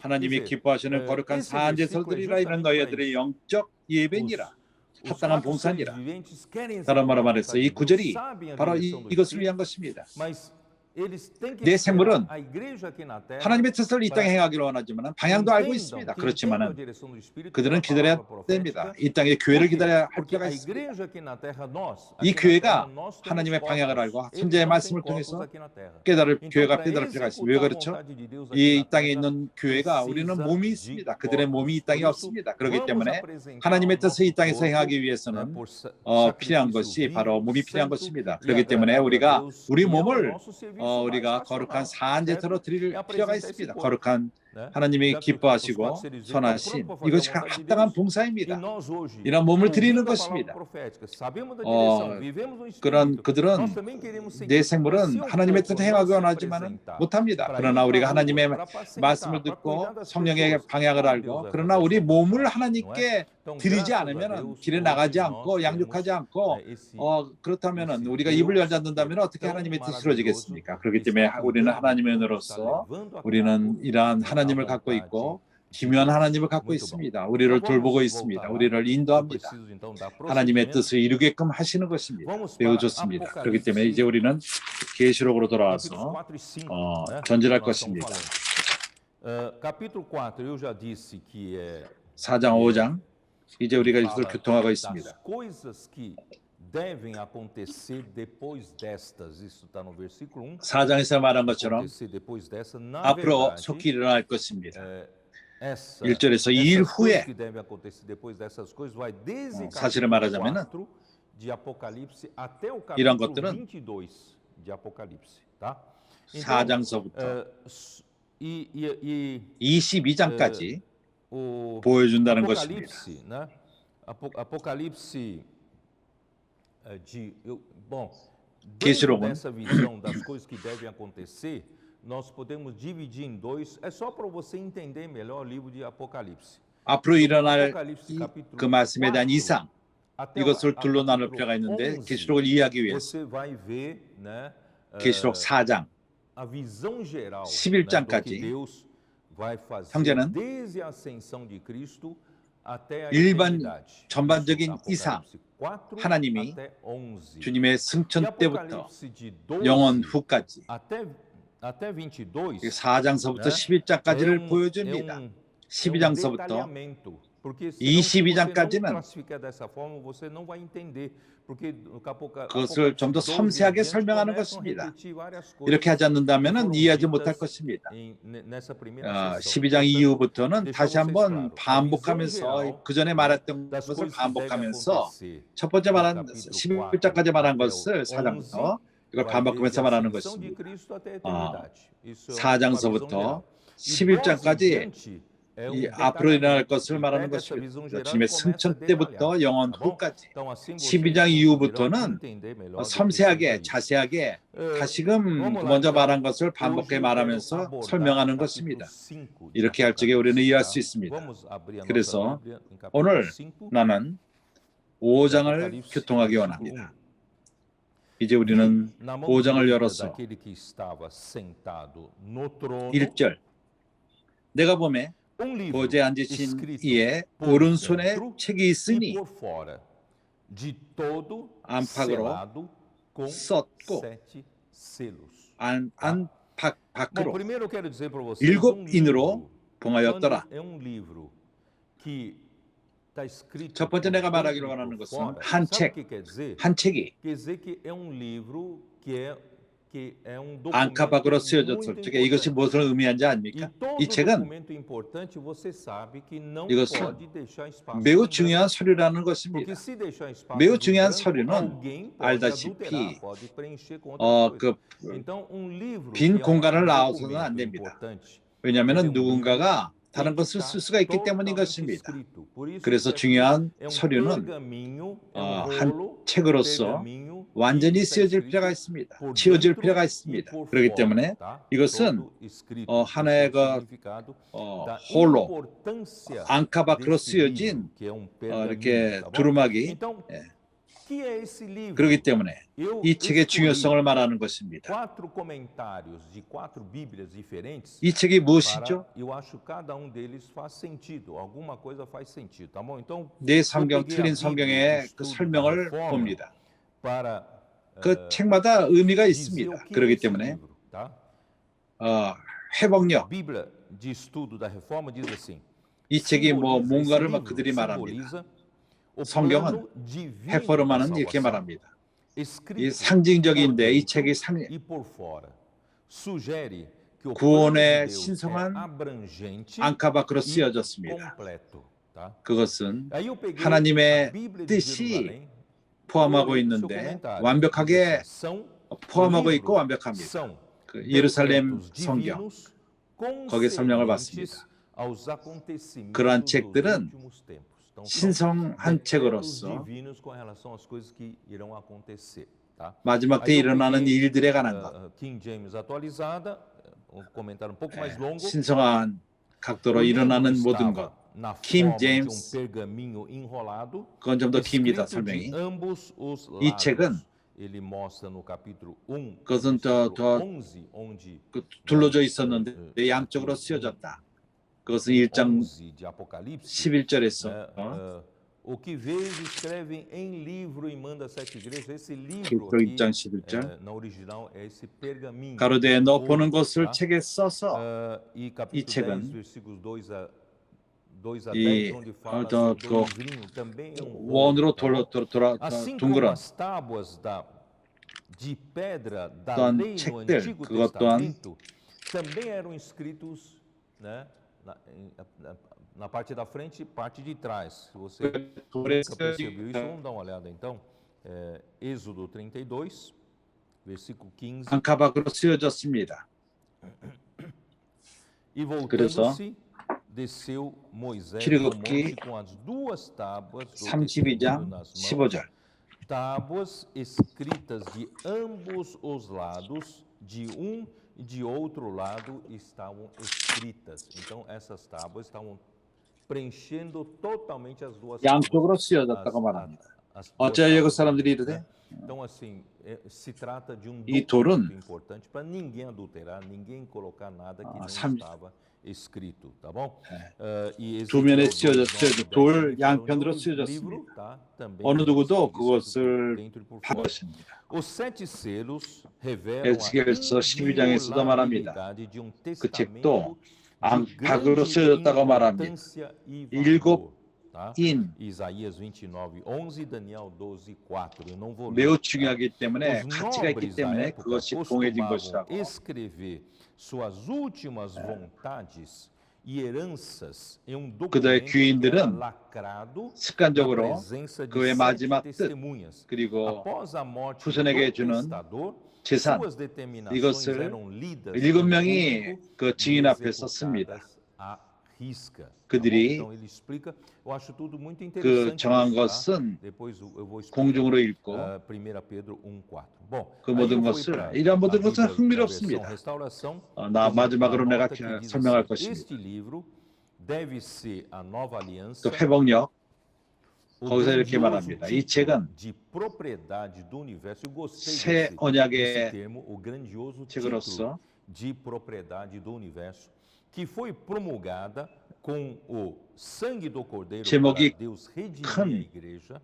S2: 하나님이 기뻐하시는 거룩한 산제사를 드리라. 이는 너희들의 영적 예배니라, 합당한 봉사니라. 다른 말로 말해서 이 구절이 바로 이것을 위한 것입니다. 내 생물은 하나님의 뜻을 이 땅에 행하기를 원하지만 방향도 알고 있습니다. 그렇지만 그들은 기다려야 됩니다. 이 땅에 교회를 기다려야 할 필요가 있습니다. 이 교회가 하나님의 방향을 알고 천재의 말씀을 통해서 교회가 깨달을 필요가 있습니다. 왜 그렇죠? 이 땅에 있는 교회가, 우리는 몸이 있습니다. 그들의 몸이 이 땅에 없습니다. 그렇기 때문에 하나님의 뜻을 이 땅에서 행하기 위해서는 필요한 것이 바로 몸이 필요한 것입니다. 그렇기 때문에 우리가 우리 몸을 우리가 거룩한 산제사로 드릴 필요가 있습니다. 거룩한 하나님이 기뻐하시고 선하신 이것이 합당한 봉사입니다. 이런 몸을 드리는 것입니다. 그런 그들은 내 생물은 하나님의 뜻 행하기 원하지만 못합니다. 그러나 우리가 하나님의 말씀을 듣고 성령의 방향을 알고 그러나 우리 몸을 하나님께 드리지 않으면 길에 나가지 않고 양육하지 않고 그렇다면 우리가 입을 열지 않는다면 어떻게 하나님의 뜻이 이루어지겠습니까? 그렇기 때문에 우리는 하나님의 은혜로서 우리는 이러한 하나님을 갖고 있고 기묘한 하나님을 갖고 있습니다. 우리를 돌보고 있습니다. 우리를 인도합니다. 하나님의 뜻을 이루게끔 하시는 것입니다. 매우 좋습니다. 그렇기 때문에 이제 우리는 계시록으로 돌아와서 전진할 것입니다. 4장 5장 이제 우리가 이것을 교통하고 있습니다.
S1: devem acontecer depois destas. Isso está no versículo 1.
S2: 4장에서 말한 것처럼 앞으로 속히 일어날 것입니다. 1절에서 이 일 후에 사실을 말하자면 이런 것들은 4장서부터 22장까지 보여준다는 것입니다. 계시록은
S1: essa visão das coisas que devem acontecer, nós podemos dividir em dois. É só para você entender melhor o livro de Apocalipse.
S2: 앞으로 일어날 그 말씀에 대한 이상 이것을 둘로 나눌 필요가 있는데 계시록을 이해하기 위해서 계시록 4장 11장까지 형제는 일반 전반적인 이상 하나님이 주님의 승천 때부터 영원 후까지 4장서부터 11장까지를 보여줍니다. 12장서부터 22장까지는 그것을 좀 더 섬세하게 설명하는 것입니다. 이렇게 하지 않는다면 이해하지 못할 것입니다. 12장 이후부터는 다시 한번 반복하면서 그 전에 말했던 것을 반복하면서 첫 번째 말한 11장까지 말한 것을 4장부터 이걸 반복하면서 말하는 것입니다. 4장서부터 11장까지 이 앞으로 일어날 것을 말하는 것입니다. 주님의 승천 때부터 영원 후까지 12장 이후부터는 섬세하게 자세하게 다시금 먼저 말한 것을 반복해 말하면서 설명하는 것입니다. 이렇게 할 적에 우리는 이해할 수 있습니다. 그래서 오늘 나는 5장을 교통하기 원합니다. 이제 우리는 5장을 열어서 1절 내가 보매 보좌에 앉으신 이의 오른손에 책이 있으니 안팎으로 썼고 안팎 밖으로 7인으로 봉하였더라. 첫 번째 내가 말하기로 원하는 것은 한 책이 안팎으로 쓰여졌을 적에 이것이 무엇을 의미하는지 아닙니까? 이 책은 이것은 매우 중요한 서류라는 것입니다. 매우 중요한 서류는 알다시피 그 빈 공간을 놔서는 안 됩니다. 왜냐하면 누군가가 다른 것을 쓸 수가 있기 때문인 것입니다. 그래서 중요한 서류는 한 책으로서 완전히 쓰여질 필요가 있습니다. 치워질 필요가 있습니다. 그렇기 때문에 이것은 하나의 홀로 앙카 밖으로 쓰여진 이렇게 두루마기 그렇기 때문에 이 책의 중요성을 말하는 것입니다. 이 책이 무엇이죠? 내 성경, 틀린 성경의 그 설명을 봅니다. 그 책마다 의미가 있습니다. 그렇기 때문에 회복력 이 책이 뭔가를 그들이 말합니다. 성경은 헤퍼르만은 이렇게 말합니다. 이 상징적인데 이 책이 구원의 신성한 앙카 밖으로 쓰여졌습니다. 그것은 하나님의 뜻이 포함하고 있는데 완벽하게 포함하고 있고 완벽합니다. 그 예루살렘 성경 거기에 설명을 받습니다. 그러한 책들은 신성한 책으로서 마지막 때 일어나는 일들에 관한 것, 신성한 각도로 일어나는 모든 것. 킹 제임스, 그건 좀 더 깁니다, 설명이. 이 책은 그것은 더 둘러져 있었는데 양쪽으로 쓰여졌다. 그것은 1장 11절에서
S1: O que vês escreve em livro e manda 7 igrejas. Esse livro
S2: aqui,
S1: aqui,
S2: 1장 11절.
S1: na original é esse pergaminho.
S2: 가로되 너 보는 것을 책에 써서
S1: e
S2: 이
S1: capítulo 10
S2: 책은
S1: versículos 2 a 10, onde fala sobre o livrinho, também é um
S2: 원으로
S1: assim como
S2: 둥그런
S1: as tábuas de pedra da
S2: 또한
S1: lei no
S2: 책들,
S1: Antigo
S2: 그것 또한
S1: Testamento também eram escritos, né, na parte da frente e parte de trás. Se você nunca percebeu isso, vamos dar uma olhada então. Êxodo 32, versículo 15.
S2: 안카박으로 쓰여졌습니다.
S1: E voltando-se, desceu Moisés ao monte com as duas tábuas do testemunho nas mãos, tábuas escritas de ambos os lados, de um e de outro lado estavam escritas. Então essas tábuas estavam preenchendo totalmente as duas
S2: 양쪽으로 쓰여졌다고 말합니다. 어째 예고 사람들이 이르되
S1: Então assim, se trata de um
S2: 이
S1: documento
S2: 돌은
S1: importante para ninguém adulterar, ninguém colocar nada que não estava escrito, tá bom?
S2: 두 면에 쓰여졌죠. 돌 양편으로 쓰여졌습니다. 어느 누구도 그것을 판 것입니다. 에스겔서 12장에서도 말합니다. 그 책도 안팎으로 쓰여졌다고 말합니다. 일곱 인
S1: Isaías 29:11, Daniel 12:4. Eu não vou ler.
S2: 매우 중요하기 때문에 가치가 있기 때문에 그것이 공해진 것이라고.
S1: escrever suas últimas vontades e heranças em um
S2: 그들의
S1: documento
S2: 귀인들은
S1: lacrado
S2: 습관적으로
S1: na presença de
S2: 그의
S1: 7
S2: 마지막 뜻
S1: testemunhas.
S2: 그리고
S1: Após a morte
S2: 후손에게
S1: do
S2: 주는
S1: testador,
S2: 재산
S1: suas determinações
S2: 이것을
S1: eram lidas
S2: 7명이
S1: em
S2: 그 증인 앞에서 씁니다.
S1: à risca.
S2: 그들이
S1: Então ele explica. Eu acho tudo muito
S2: 그
S1: interessante.
S2: 정한
S1: isso, tá?
S2: 것은
S1: Depois eu vou explicar.
S2: 공중으로 읽고
S1: 1 Pedro 1:4. Bom,
S2: 그 모든 것을 이러한 모든 것은 흥미롭습니다. 나 마지막으로 내가 설명할 것입니다.
S1: Este livro deve ser a nova aliança.
S2: 또 회복력 거기서 이렇게 말합니다. 이 책은 새 언약의 책으로서
S1: de propriedade do universo, que foi promulgada com o sangue do Cordeiro para Deus redimir a igreja,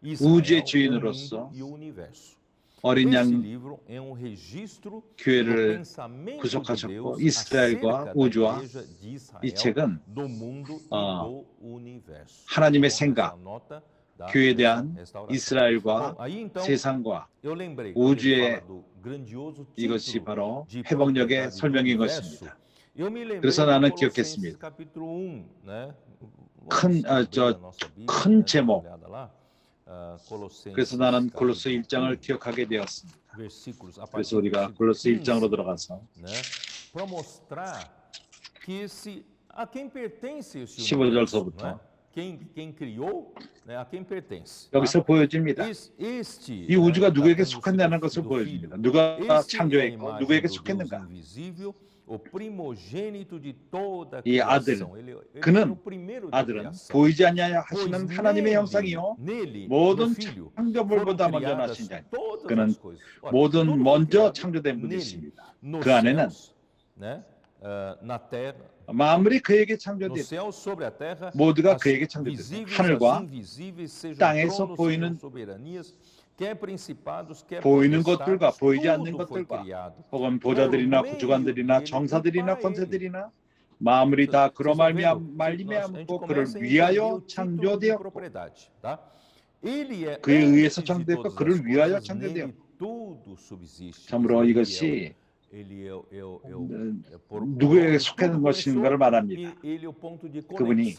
S2: 우주의
S1: Israel,
S2: 주인으로서
S1: o mundo e o universo.
S2: 어린
S1: Este
S2: 양
S1: livro é um registro do
S2: 교회를
S1: pensamento de
S2: 구속하셨고
S1: Deus
S2: 이스라엘과
S1: acerca da
S2: 우주와
S1: igreja de Israel,
S2: 이 책은
S1: do mundo e do universo.
S2: 하나님의
S1: Então,
S2: 생각,
S1: essa nota da
S2: 교회에 대한
S1: restauração.
S2: 이스라엘과
S1: Bom, aí, então,
S2: 세상과
S1: eu lembrei,
S2: 우주의
S1: quando ele fala do grandioso
S2: 이것이
S1: título
S2: 바로
S1: de
S2: 회복력의
S1: propriedade do
S2: 설명인
S1: universo.
S2: 것입니다.
S1: Eu me lembrei
S2: 그래서
S1: de
S2: 나는
S1: Colossenses
S2: 기억했습니다.
S1: capítulo 1, né?
S2: 큰 제목. 그래서 나는 골로새 1장을 기억하게 되었습니다. 그래서 우리가 골로새 1장으로 들어가서 15절서부터 여기서 보여집니다. 이 우주가 누구에게 속했냐는 것을 보여줍니다. 누가 창조했고 누구에게 속했는가. 이 아들, 그는 아들은 보이지 않냐 하시는 하나님의 형상이요 모든 창조물보다 먼저 나신 자니 그는 모든 먼저 창조된 분이십니다. 그 안에는 만물이 그에게 창조되었다. 모두가 그에게 창조되었다. 하늘과 땅에서 보이는 것들과 보이지 않는 것들과 혹은 보좌들이나 구주관들이나 정사들이나 권세들이나 만물이 다 그로 말미암고 그를 위하여 창조되었고 그에 의해서 창조되었고 그를 위하여 창조되었고 참으로 이것이 누구에게 속하는 것인가를 말합니다. 그분이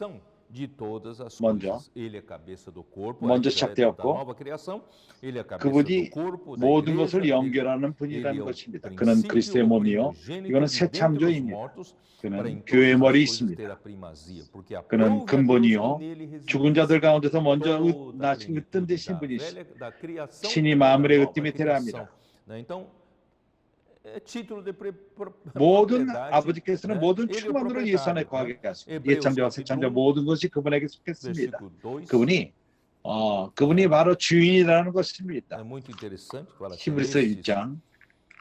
S1: de todas as
S2: 먼저
S1: coisas. Ele é cabeça do corpo,
S2: 먼저
S1: aí já é da
S2: 시작되었고
S1: nova criação. Ele é cabeça do
S2: 그분이
S1: corpo, da
S2: 모든
S1: igreja.
S2: 것을 연결하는
S1: Ele é
S2: 분이라는
S1: o
S2: 것입니다. 그는 그리스도의
S1: princípio, o
S2: 몸이요.
S1: primogênito
S2: 이거는
S1: de
S2: 새
S1: dentre os
S2: 창조입니다.
S1: mortos, para
S2: 그는
S1: em
S2: 교회의
S1: todas as
S2: 머리
S1: coisas ter
S2: 있습니다.
S1: a primazia, porque
S2: 그는
S1: aprove a Deus que
S2: 근본이요.
S1: nele
S2: 죽은 자들
S1: residisse
S2: 가운데서 먼저
S1: toda a
S2: 나신 으뜸
S1: plenitude
S2: 되신
S1: da
S2: 분이시.
S1: velha, da criação
S2: 신이
S1: e também da
S2: 만물의
S1: nova
S2: 으뜸이 되라
S1: criação.
S2: 합니다.
S1: né? Então, é título de
S2: 모든
S1: propriedade.
S2: 아버지께서는
S1: né?
S2: 모든
S1: Ele é o
S2: 충만으로 예산에
S1: proprietário.
S2: 과하게 하시고
S1: Hebreus
S2: 옛창조와 새창조
S1: capítulo 1,
S2: 모든 것이 그분에게 속했습니다.
S1: versículo 2.
S2: 그분이 바로 주인이라는 것입니다.
S1: É muito interessante falar assim.
S2: 히브리서 1장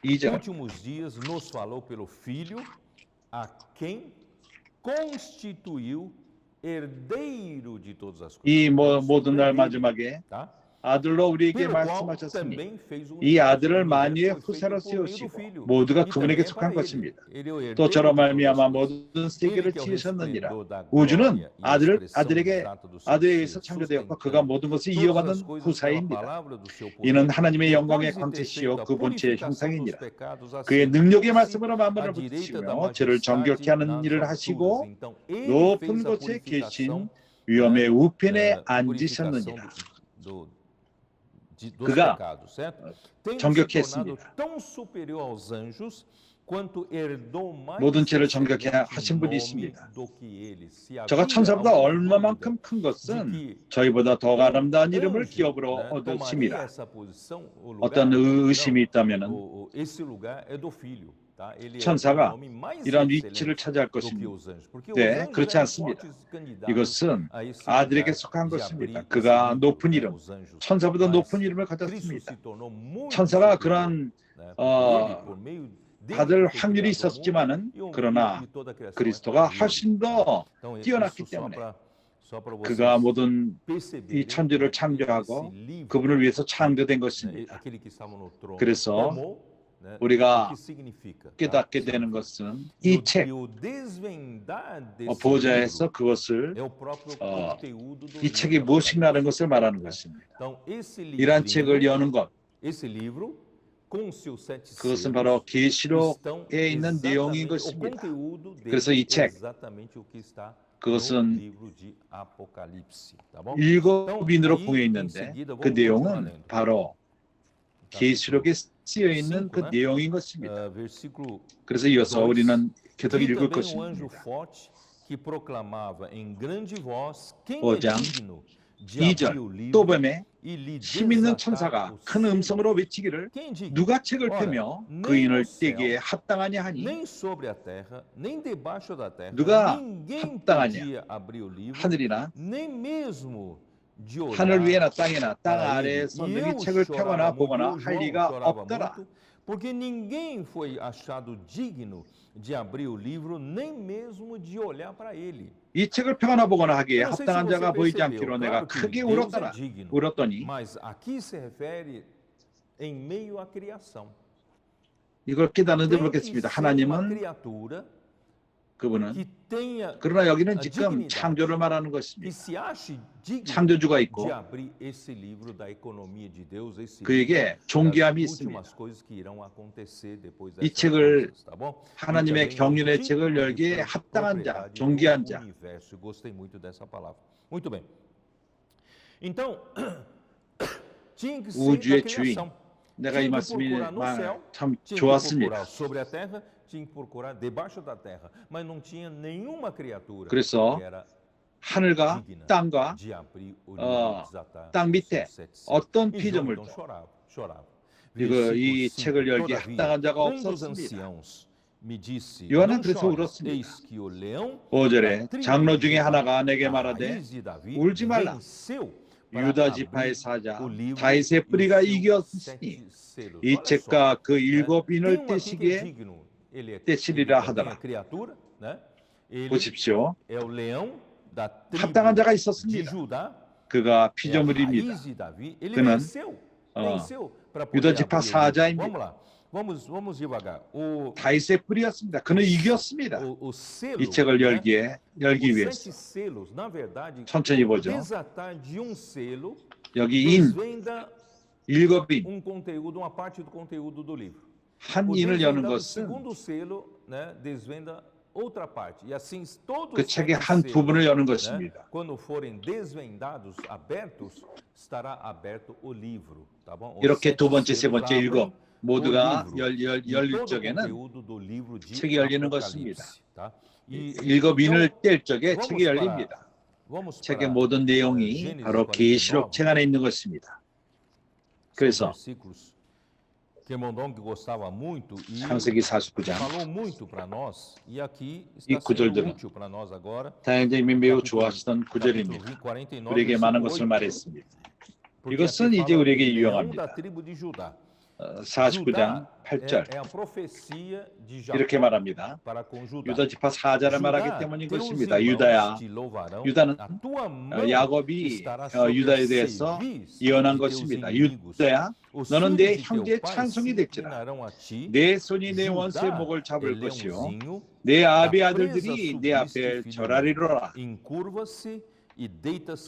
S2: 2절.
S1: Últimos dias nos falou pelo Filho, a quem constituiu herdeiro de todas as coisas.
S2: 이 모든 날 마지막에
S1: tá?
S2: 아들로 우리에게
S1: Pelo qual
S2: 말씀하셨으니
S1: também fez o
S2: 이
S1: universo.
S2: 아들을
S1: O
S2: 만유의
S1: universo foi
S2: 후사로
S1: feito por meio do
S2: 세우시고
S1: Filho.
S2: 모두가
S1: E
S2: 그분에게
S1: também é
S2: 속한
S1: para
S2: 것입니다.
S1: ele é o herdeiro
S2: 또 저로
S1: de todas as
S2: 말미암아
S1: coisas.
S2: 모든 세계를
S1: Ele que é o
S2: 지으셨느니라.
S1: resplendor da
S2: 우주는
S1: glória e a expressão
S2: 아들에게
S1: exata do seu
S2: 아들에
S1: ser,
S2: 의해서 창조되었고
S1: sustentando
S2: 그가 모든 것을
S1: todas
S2: 이어받은
S1: as coisas pela
S2: 후사입니다.
S1: palavra do seu poder.
S2: 이는 하나님의 영광의
S1: Depois de ter
S2: 광채시요
S1: feito a
S2: 그 본체의
S1: purificação dos
S2: 형상이니라.
S1: pecados,
S2: 그의
S1: assim
S2: 능력의
S1: pôs-se
S2: 말씀으로
S1: à
S2: 만물을
S1: direita da
S2: 붙이시며 죄를 정결케 하는
S1: majestade
S2: 일을
S1: nas
S2: 하시고
S1: alturas. Então, ele
S2: 높은
S1: fez a
S2: 곳에 계신
S1: purificação,
S2: 위엄의 우편에
S1: purificação
S2: 앉으셨느니라.
S1: dos
S2: 그가
S1: pecados, certo? Tendo se
S2: 정결케
S1: tornado
S2: 했습니다.
S1: tão superior aos anjos, quanto herdou mais
S2: 모든 죄를 정결케
S1: excelente
S2: 하신 분이
S1: nome
S2: 있습니다.
S1: do que ele. Se
S2: 저가
S1: havia
S2: 천사보다
S1: alguma
S2: 얼마만큼
S1: dúvida
S2: 큰
S1: de
S2: 것은
S1: que
S2: 저희보다 더 아름다운
S1: um
S2: 이름을
S1: anjo,
S2: 기업으로
S1: né, tomaria
S2: 얻으심이라.
S1: essa posição, o
S2: 어떤
S1: lugar,
S2: 의심이 있다면은
S1: esse lugar é do filho, tá? Ele é o
S2: 천사가
S1: nome mais
S2: 이러한
S1: excelente
S2: 위치를 차지할
S1: do que
S2: 것입니다.
S1: os anjos, porque os
S2: 네,
S1: anjos
S2: 그렇지
S1: eram
S2: 않습니다.
S1: fortes candidatos
S2: 이것은
S1: a esse
S2: 아들에게
S1: lugar
S2: 속한
S1: de
S2: 것입니다.
S1: abrir esse
S2: 그가
S1: livro,
S2: 높은
S1: né,
S2: 이름,
S1: os anjos.
S2: 천사보다
S1: Mas
S2: 높은 이름을
S1: Cristo
S2: 가졌습니다.
S1: se tornou muito
S2: 천사가
S1: superior,
S2: 그러한
S1: né? Porque ele, por meio dele
S2: 받을
S1: foi
S2: 확률이
S1: criado o mundo
S2: 있었지만은
S1: e
S2: 그러나
S1: e toda a criação é
S2: 그리스도가
S1: para ele.
S2: 훨씬 더
S1: Então,
S2: 뛰어났기
S1: isso
S2: 때문에
S1: só para
S2: 그가
S1: vocês
S2: 모든 이
S1: perceberem,
S2: 천지를
S1: né,
S2: 창조하고
S1: esse livro,
S2: 그분을 위해서 창조된
S1: né,
S2: 것입니다.
S1: aquele que estava no trono
S2: 그래서
S1: tomou, né,
S2: 우리가
S1: o que significa, tá?
S2: 깨닫게 되는 것은
S1: E
S2: 이
S1: o-
S2: 책
S1: e o desvendar desse
S2: 보좌에서
S1: livro
S2: 그것을
S1: é o próprio
S2: 어,
S1: conteúdo do
S2: 이
S1: livro
S2: 책이
S1: do
S2: 무엇이냐는
S1: Apocalipse.
S2: 것을 말하는 것입니다.
S1: Então, esse
S2: 이러한 책을
S1: livrinho,
S2: 여는 것,
S1: esse livro com seus 7
S2: 그것은
S1: selos
S2: 바로 계시록에
S1: estão
S2: 있는 내용인
S1: exatamente, o
S2: 것입니다.
S1: conteúdo
S2: 그래서
S1: dele
S2: 이
S1: é
S2: 책,
S1: exatamente o que está no
S2: 그것은
S1: livro de Apocalipse, tá bom?
S2: 일곱 인으로
S1: aí,
S2: 봉해
S1: em
S2: 있는데
S1: seguida,
S2: 그
S1: vamos continuar
S2: 내용은
S1: lendo.
S2: 바로 계시록에 쓰여 있는 그
S1: né?
S2: 내용인 것입니다.
S1: Versículo
S2: 그래서 이어서
S1: 2.
S2: 우리는 계속
S1: Vi
S2: 읽을
S1: também um anjo
S2: 것입니다.
S1: forte que proclamava em grande voz: quem é
S2: 5장
S1: digno de abrir
S2: 2절
S1: o livro
S2: 또 봄에
S1: e lhe
S2: 힘 있는
S1: desatar
S2: 천사가
S1: os
S2: 큰
S1: selos?
S2: 음성으로 외치기를
S1: Quem é digno?
S2: 누가 책을
S1: Ora,
S2: 펴며
S1: nem
S2: 그 인을
S1: no céu,
S2: 떼기에 합당하냐 하니
S1: nem sobre a terra, nem debaixo da terra,
S2: 누가
S1: ninguém
S2: 합당하냐?
S1: podia abrir o livro,
S2: 하늘이나
S1: nem mesmo de
S2: 하늘
S1: olhar
S2: 위에나 땅이나 땅
S1: para ele.
S2: 아래에서
S1: E
S2: 능히
S1: eu
S2: 책을
S1: chorava
S2: 펴거나
S1: muito,
S2: 보거나
S1: eu,
S2: 할
S1: João,
S2: 리가
S1: chorava
S2: 없더라.
S1: muito, porque ninguém foi achado digno de abrir o livro, nem mesmo de olhar para ele.
S2: 이 책을 펴거나 보거나 하기에
S1: Eu não sei se
S2: 합당한
S1: você
S2: 자가 보이지
S1: percebeu,
S2: 않기로
S1: claro
S2: 내가
S1: que
S2: 크게
S1: Deus é
S2: 울었더라.
S1: digno,
S2: 울었더니
S1: mas aqui se refere em meio à criação.
S2: 이걸 깨닫는데
S1: Tem que
S2: 모르겠습니다.
S1: ser uma
S2: 하나님은
S1: criatura
S2: 그분은
S1: que tenha,
S2: 그러나 여기는 지금
S1: dignidade,
S2: 창조를 말하는
S1: que
S2: 것입니다.
S1: se ache digno
S2: 창조주가
S1: de
S2: 있고
S1: abrir esse livro da economia de Deus, esse
S2: 그에게
S1: livro
S2: 존귀함이
S1: das
S2: 있습니다.
S1: últimas coisas que irão acontecer depois
S2: 이
S1: dessas
S2: 책을
S1: coisas, tá bom?
S2: 하나님의
S1: E também
S2: 경륜의
S1: o
S2: 책을
S1: título de
S2: 열기에 합당한 자,
S1: propriedade
S2: 존귀한
S1: do
S2: 자.
S1: universo. Eu gostei muito dessa palavra. Muito bem. Então, tinha que ser da
S2: 우주의 주인.
S1: criação.
S2: 내가 이
S1: Tinha que
S2: 말씀이
S1: procurar no céu,
S2: 참
S1: tinha que
S2: 좋았습니다.
S1: procurar sobre a terra, tinha que procurar debaixo da terra, mas não tinha nenhuma criatura
S2: 그래서
S1: que era
S2: 하늘과
S1: digna
S2: 땅과
S1: de abrir o livro, desatar
S2: 땅 밑에
S1: os sete selos.
S2: 어떤
S1: E João
S2: 피조물도
S1: então chorava.
S2: 이거 이
S1: Versículo 5.
S2: 책을 열기에
S1: Todavia,
S2: 합당한 자가
S1: dos
S2: 없었습니다.
S1: anciãos me disse:
S2: 요한은
S1: não
S2: 그래서
S1: chores,
S2: 울었습니다.
S1: eis que o leão
S2: 5절에
S1: da
S2: 장로
S1: tribo
S2: 중에
S1: de
S2: 하나가
S1: Judá,
S2: 내게
S1: a
S2: 말하되
S1: raiz de Davi,
S2: 울지 말라.
S1: venceu para
S2: 유다
S1: abrir
S2: 지파의 사자
S1: o livro
S2: 다윗의
S1: e os
S2: 뿌리가
S1: seus
S2: 이겼으니
S1: sete selos.
S2: 이
S1: Olha só,
S2: 책과 그
S1: né?
S2: 일곱
S1: Tem
S2: 인을
S1: um aqui que é
S2: 떼시기에
S1: digno. Ele é
S2: 떼시리라
S1: também
S2: 하더라.
S1: a criatura, né? Ele
S2: 보십시오.
S1: é o leão da
S2: 합당한
S1: tribo
S2: 자가
S1: de
S2: 있었습니다.
S1: Judá,
S2: 그가
S1: é a
S2: 피조물입니다.
S1: raiz de Davi. Ele
S2: 그는,
S1: venceu para
S2: 유다
S1: poder
S2: 지파
S1: abrir o livro.
S2: 사자입니다.
S1: Vamos lá, vamos devagar.
S2: 다윗의 뿌리였습니다. 그는 이겼습니다.
S1: O selo,
S2: 이 책을
S1: né?
S2: 열기
S1: Os
S2: 위해서.
S1: sete selos, na verdade,
S2: 천천히 보죠.
S1: desatar de um selo
S2: 여기 인,
S1: desvenda
S2: 일곱 인,
S1: um conteúdo, uma parte do conteúdo do livro.
S2: 한
S1: O
S2: 인을 여는
S1: desvendar do
S2: 것은
S1: segundo selo, né, desvenda outra parte. E assim todos
S2: 그 책의 한 부분을 여는 것입니다.
S1: quando forem desvendados, abertos, estará aberto o livro, tá bom?
S2: 이렇게 두 번째, 세 번째 읽어 모두가 열릴 적에는 책이 열리는 것입니다. 읽어 민을 뗄 적에 책이 열립니다. 책의 모든 내용이 바로 계시록 책 안에 있는 것입니다. 그래서 창세기 49장 이 구절들은 다행님이 매우 좋아하시던 구절입니다. 우리에게 많은 것을 말했습니다. 이것은 이제 우리에게 유용합니다. 49장 8절 이렇게 말합니다. 유다 지파 사자를 말하기 때문인 것입니다. 유다야, 유다는 야곱이 유다에 대해서 예언한 것입니다. 유다야, 너는 내 형제의 찬송이 될지라. 내 손이 내 원수의 목을 잡을 것이요 내 아비 아들들이 내 앞에 절하리로라.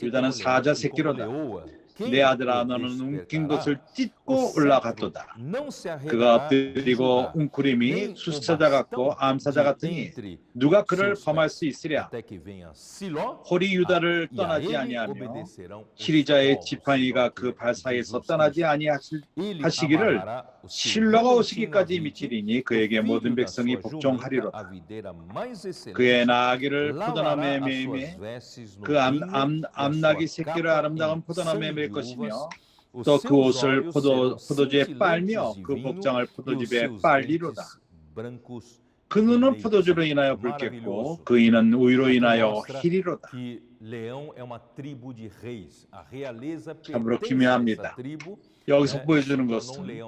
S2: 유다는 사자 새끼로다. 내 아들아 너는 움킨 것을 찢고 올라갔도다. 그가 엎드리고 웅크림이 수사자 같고 암사자 같으니 누가 그를 범할 수 있으랴. 홀이 유다를 떠나지 아니하며 시리자의 지팡이가 그 발 사이에서 떠나지 아니하시기를 실로가 오시기까지 미치리니 그에게 모든 백성이 복종하리로다. 그의 나귀를 포도나무에 매매 그 암나귀 새끼를 아름다운 포도나무에 맬 것이며 또 그 옷을 포도주에 빨며 그 복장을 포도즙에 빨리로다. 그 눈은 포도주로 인하여 붉겠고 그 이는 우유로 인하여 희리로다. 참으로 기묘합니다. 여기서 보여주는 것은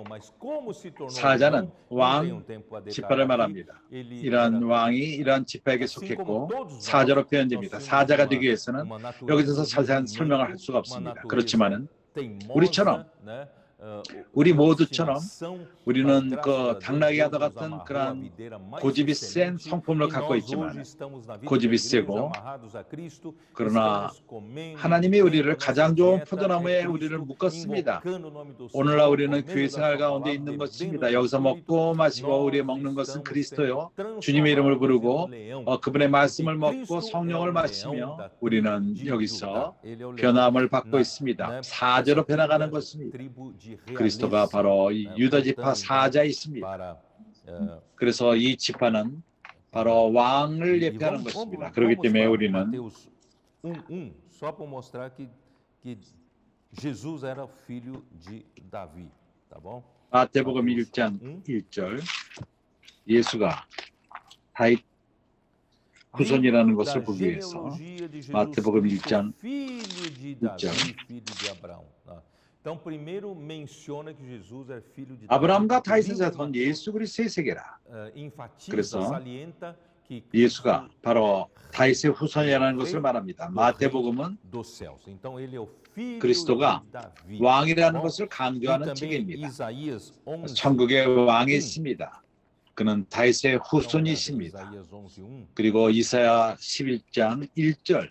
S2: 사자는 왕 지파를 말합니다. 이러한 왕이 이러한 지파에게 속했고 사자로 표현됩니다. 사자가 되기 위해서는 여기서 자세한 설명을 할 수가 없습니다. 그렇지만은 우리처럼 우리 모두처럼 우리는 그 당나귀와 같은 그런 고집이 센 성품을 갖고 있지만 고집이 세고 그러나 하나님이 우리를 가장 좋은 포도나무에 우리를 묶었습니다. 오늘날 우리는 교회 생활 가운데 있는 것입니다. 여기서 먹고 마시고 우리 먹는 것은 그리스도요. 주님의 이름을 부르고 그분의 말씀을 먹고 성령을 마시며 우리는 여기서 변함을 받고 있습니다. 사제로 변화가는 것입니다. 그리스도가 바로 이 유다 지파 사자에 있습니다. 그래서 이 지파는 바로 왕을 예표하는 것입니다. 그렇기 때문에 우리는
S1: só para mostrar que Jesus era filho de Davi, tá bom?
S2: 마태복음 1장 1절 예수가 다윗 후손이라는 것을 보기 위해서 마태복음 1장 1절
S1: Então, primeiro menciona que Jesus é filho de
S2: 아브라함과 다윗의 자손 예수 그리스도의 세계라. 그래서 예수가 바로 다윗의 후손이라는 것을 말합니다. 마태복음은 그리스도가 왕이라는 것을 강조하는 책입니다. 천국의 왕이 있습니다. 그는 다윗의 후손이십니다. 그리고 이사야 11장 1절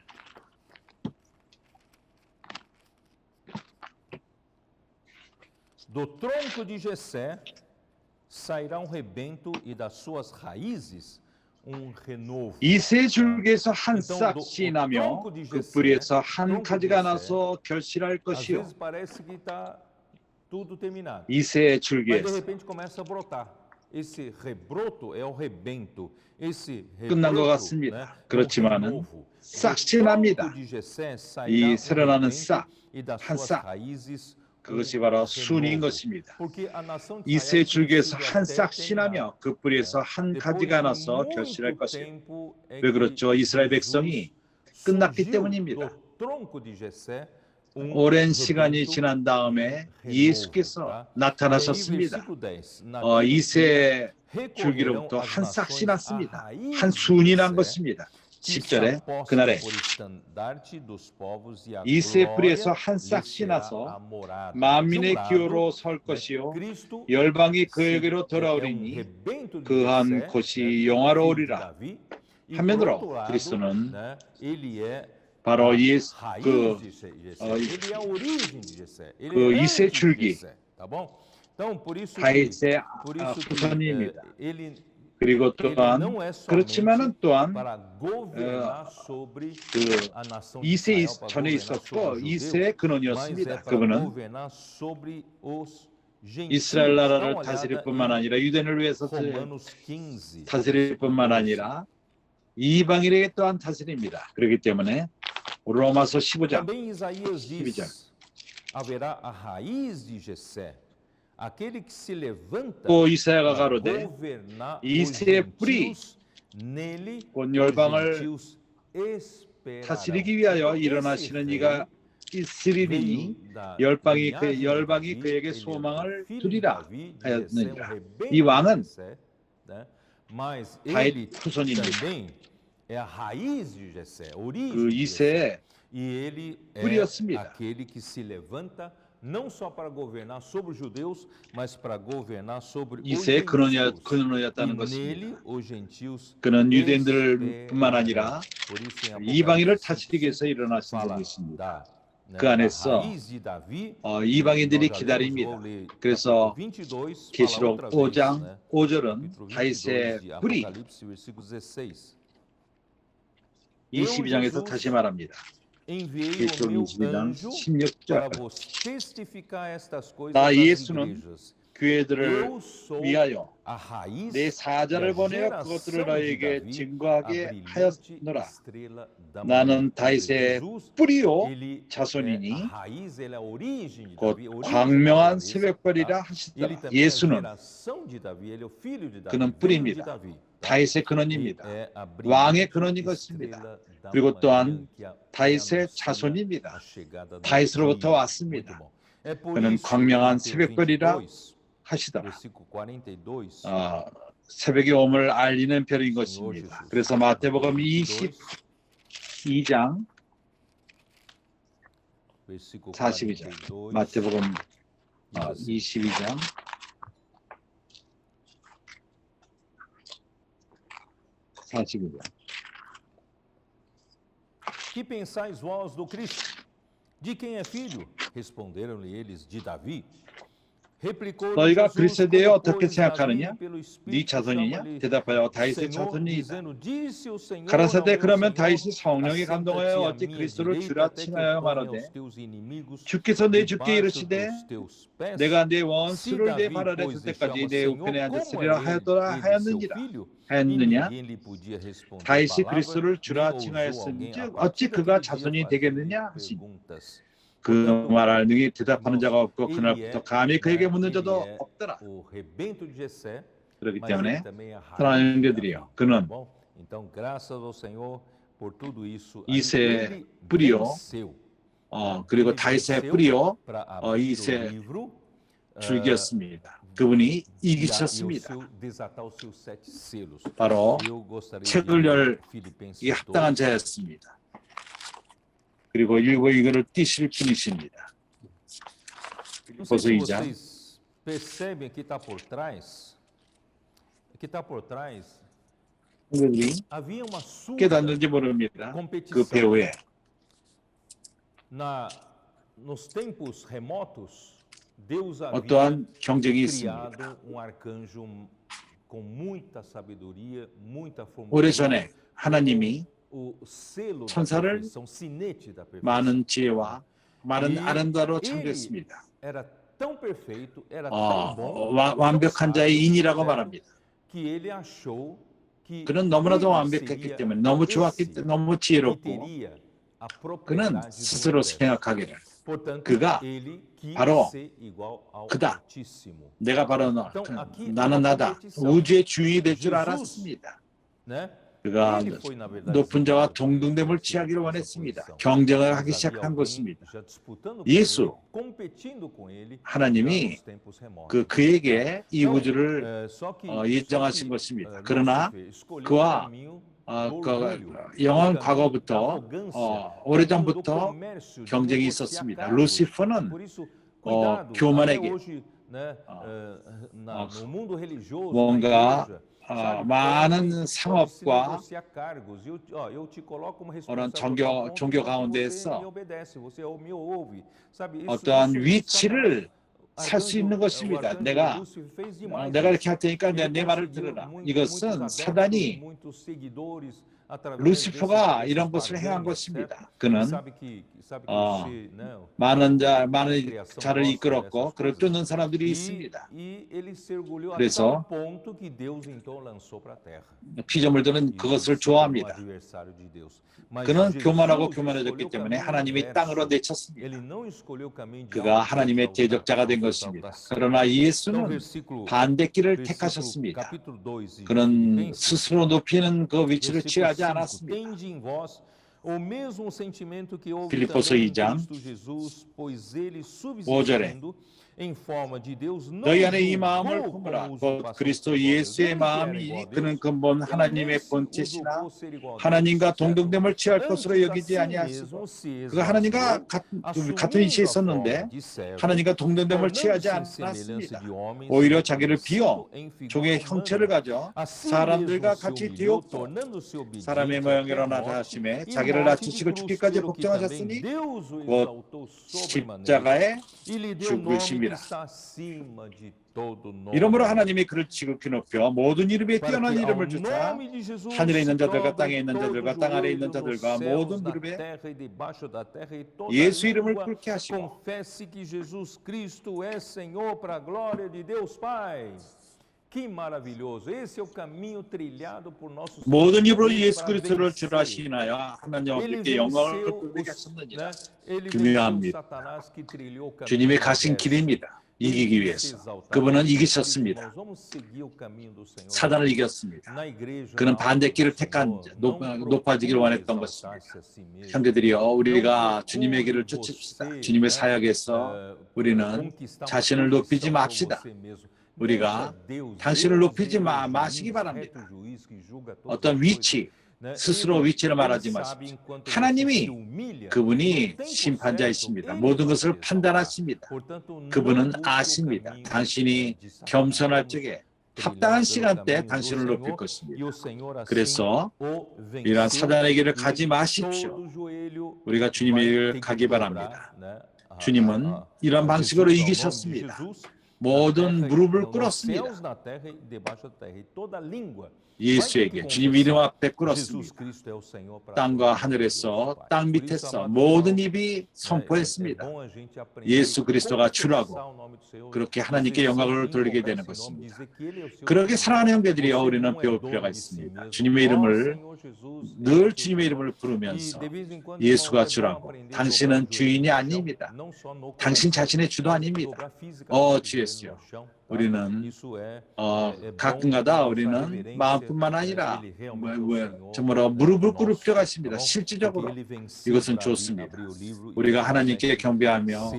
S1: Do tronco de Jessé sairá rebento e das suas raízes renovo.
S2: 이새의 줄기에서 한 싹이 나며 그 뿌리에서 한 가지가 나서 결실할 것이요. 이새의 줄기에서
S1: de repente começa a brotar. Esse rebroto é o rebento. Esse
S2: 끝난 것 같습니다. 그렇지만은 싹이 납니다. 이 새로나는 싹, 한 싹. 그것이 바로 순인 것입니다. 이새의 줄기에서 한 싹이 나며 그 뿌리에서 한 가지가 나서 결실할 것이에요. 왜 그렇죠? 이스라엘 백성이 끝났기 때문입니다. 오랜 시간이 지난 다음에 예수께서 나타나셨습니다. 이새의 줄기로부터 한 싹이 났습니다. 한 순이 난 것입니다. 10절에 그날에 이새의 뿌리에서 한 싹이 나서 만민의 기호로 설 것이요 열방이 그에게로 돌아오리니 그한 곳이 영화로우리라. 한면으로 그리스도는 바로 그 이새 줄기 다윗의 후손입니다. 그리고 또한 그렇지만은 또한 그 2세 전에 있었고 2세의 근원이었습니다. 그분은 이스라엘 나라를 다스릴 뿐만 아니라 유대인을 위해서 다스릴 뿐만 아니라 이방인에게 또한 다스립니다. 그렇기 때문에 로마서 15장 12절 또 이사야가 가로되 이새의 뿌리 곧 열방을 다스리기 위하여 일어나시는 이가 있으리니 열방이 그에게 소망을 두리라 하였느니라. 이 왕은 다윗 후손입니다. 그 이새의 뿌리였습니다.
S1: não só para governar sobre os judeus, mas para governar sobre
S2: 이새의 근원이었다는 것입니다. 그는 유대인들뿐만 아니라 이방인을 다스리기 위해서 일어나신 분이 있습니다. 그 안에서 이방인들이 기다립니다. 그래서 계시록 5장 5절은 다윗의 뿌리, 22장에서 다시 말합니다. 계시록 22장 16절 나 예수는 교회들을 위하여 내 사자를 보내어 그것들을 너에게 증거하게 하였노라. 나는 다윗의 뿌리요 자손이니 곧 광명한 새벽별이라 하시더라. 예수는 그는 뿌리입니다. 다윗의 근원입니다. 왕의 근원인 것입니다. 그리고 또한 다윗의 자손입니다. 다윗으로부터 왔습니다. 그는 광명한 새벽별이라 하시더라. 새벽의 오음을 알리는 별인 것입니다. 그래서 마태복음 22장 42절 마태복음 22장 42절
S1: Que pensais vós do Cristo? De quem é filho? Responderam-lhe eles, de Davi.
S2: 너희가 그리스도에 대해 어떻게 생각하느냐? 네 자손이냐? 대답하여 다윗의 자손이다. 가라사대 그러면 다윗이 성령에 감동하여 어찌 그리스도를 주라 칭하여 말하되 주께서 내 주께 이르시되 내가 내 원수를 내 발 아래 둘 때까지 내 우편에 앉았으리라 하였느냐? 다윗이 그리스도를 주라 칭하였은즉 어찌 그가 자손이 되겠느냐 하시니 그 말할 능히 대답하는 자가 없고 그날부터 감히 그에게 묻는 자도 없더라. 그렇기 때문에 사랑하는 형제들이여, 그는 이새의 뿌리요, 그리고 다윗의 뿌리요, 이새의 줄기였습니다. 그분이 이기셨습니다. 바로 책을 열 이 합당한 자였습니다. 그리고 일부 이거를 띄실 분이십니다. 보소 2장. 깨닫는지 모릅니다. 그 배후에 어떠한 경쟁이 있습니다. 오래전에 하나님이 천사를 많은 지혜와 많은 아름다로 창조했습니다. 완벽한 자의 인이라고 말합니다. 그는 너무나도 완벽했기 때문에 너무 좋았기 때문에 너무 지혜롭고 그는 스스로 생각하기를 그가 바로 그다. 내가 바로 나는 나다. 우주의 주인이 될 줄 알았습니다. 그가 높은 자와 동등됨을 취하기를 원했습니다. 경쟁을 하기 시작한 것입니다. 예수, 하나님이 그에게 이 우주를 예정하신 것입니다. 그러나 그와 영원 과거부터 오래전부터 경쟁이 있었습니다. 루시퍼는 교만에게 뭔가 많은 상업과 그런 종교 가운데에서 어떠한 위치를 살 수 있는 것입니다. 내가 이렇게 할 테니까 내 말을 들으라. 이것은 사단이 루시퍼가 이런 것을 행한 것입니다. 그는 많은 자를 이끌었고 그를 쫓는 사람들이 있습니다. 그래서 피조물들은 그것을 좋아합니다. 그는 교만하고 교만해졌기 때문에 하나님의 땅으로 내쳤습니다. 그가 하나님의 대적자가 된 것입니다. 그러나 예수는 반대길을 택하셨습니다. 그는 스스로 높이는 그 위치를 취하지 않았습니다. 빌립보서 2장 5절에 너희 안에 이 마음을 품으라. 곧 그리스도 예수의 마음이 그는 근본 하나님의 본체시나 하나님과 동등됨을 취할 것으로 여기지 아니하시고 그가 하나님과 같은 위치에 있었는데 하나님과 동등됨을 취하지 않았습니다. 오히려 자기를 비워 종의 형체를 가져 사람들과 같이 되었고 사람의 모양으로 나타나심에 자기를 낮추시고 죽기까지 복종하셨으니 곧 십자가에 죽으심이라. 이러므로 하나님이 그를 지극히 높여 모든 이름에 뛰어난 이름을 주사 하늘에 있는 자들과 땅에 있는 자들과 땅 아래에 있는 자들과 모든 무릎에 예수 이름을 꿇게 하시고 모든 입으로 예수 그리스도를 주라 시인하여 하나님 아버지께 영광을 돌리게 하셨느니라. 중요합니다. 주님이 가신 길입니다. 이기기 위해서. 그분은 이기셨습니다. 사단을 이겼습니다. 그는 반대길을 택한 높아지기를 원했던 것입니다. 형제들이여, 우리가 주님의 길을 쫓읍시다. 주님의 사역에서 우리는 자신을 높이지 맙시다. 우리가 당신을 높이지 마시기 바랍니다. 어떤 위치, 스스로 위치를 말하지 마십시오. 하나님이 그분이 심판자이십니다. 모든 것을 판단하십니다. 그분은 아십니다. 당신이 겸손할 적에 합당한 시간대에 당신을 높일 것입니다. 그래서 이러한 사단의 길을 가지 마십시오. 우리가 주님의 길을 가기 바랍니다. 주님은 이런 방식으로 이기셨습니다. 모든 무릎을 꿇었습니다. 예수에게 주님 이름 앞에 꿇었습니다. 땅과 하늘에서 땅 밑에서 모든 입이 선포했습니다. 예수 그리스도가 주라고. 그렇게 하나님께 영광을 돌리게 되는 것입니다. 그렇게 사랑하는 형제들이여, 우리는 배울 필요가 있습니다. 주님의 이름을 늘 주님의 이름을 부르면서 예수가 주라고. 당신은 주인이 아닙니다. 당신 자신의 주도 아닙니다. 주 예수여, 우리는 가끔가다 우리는 마음뿐만 아니라 정말 무릎을 꿇을 필요가 있습니다. 실질적으로 이것은 좋습니다. 우리가 하나님께 경배하며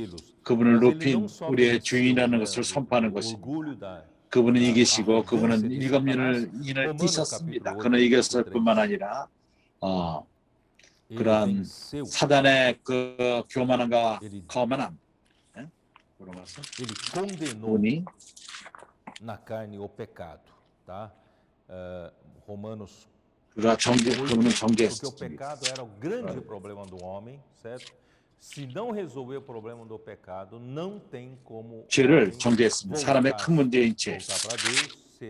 S2: 그분을 높인 우리의 주인이라는 것을 선포하는 것입니다. 그분은 이기시고 그분은 일곱 인을 뛰셨습니다. 그는 이겼을 뿐만 아니라 그러한 사단의 그 교만함과 거만함, 그분이
S1: na carne o pecado, tá? Romanos.
S2: 그분은
S1: Porque o pecado era o grande problema do homem, certo? Se não resolver o problema do pecado, não tem como
S2: 죄를 정죄했습니다. 사람의 큰 문제인 죄.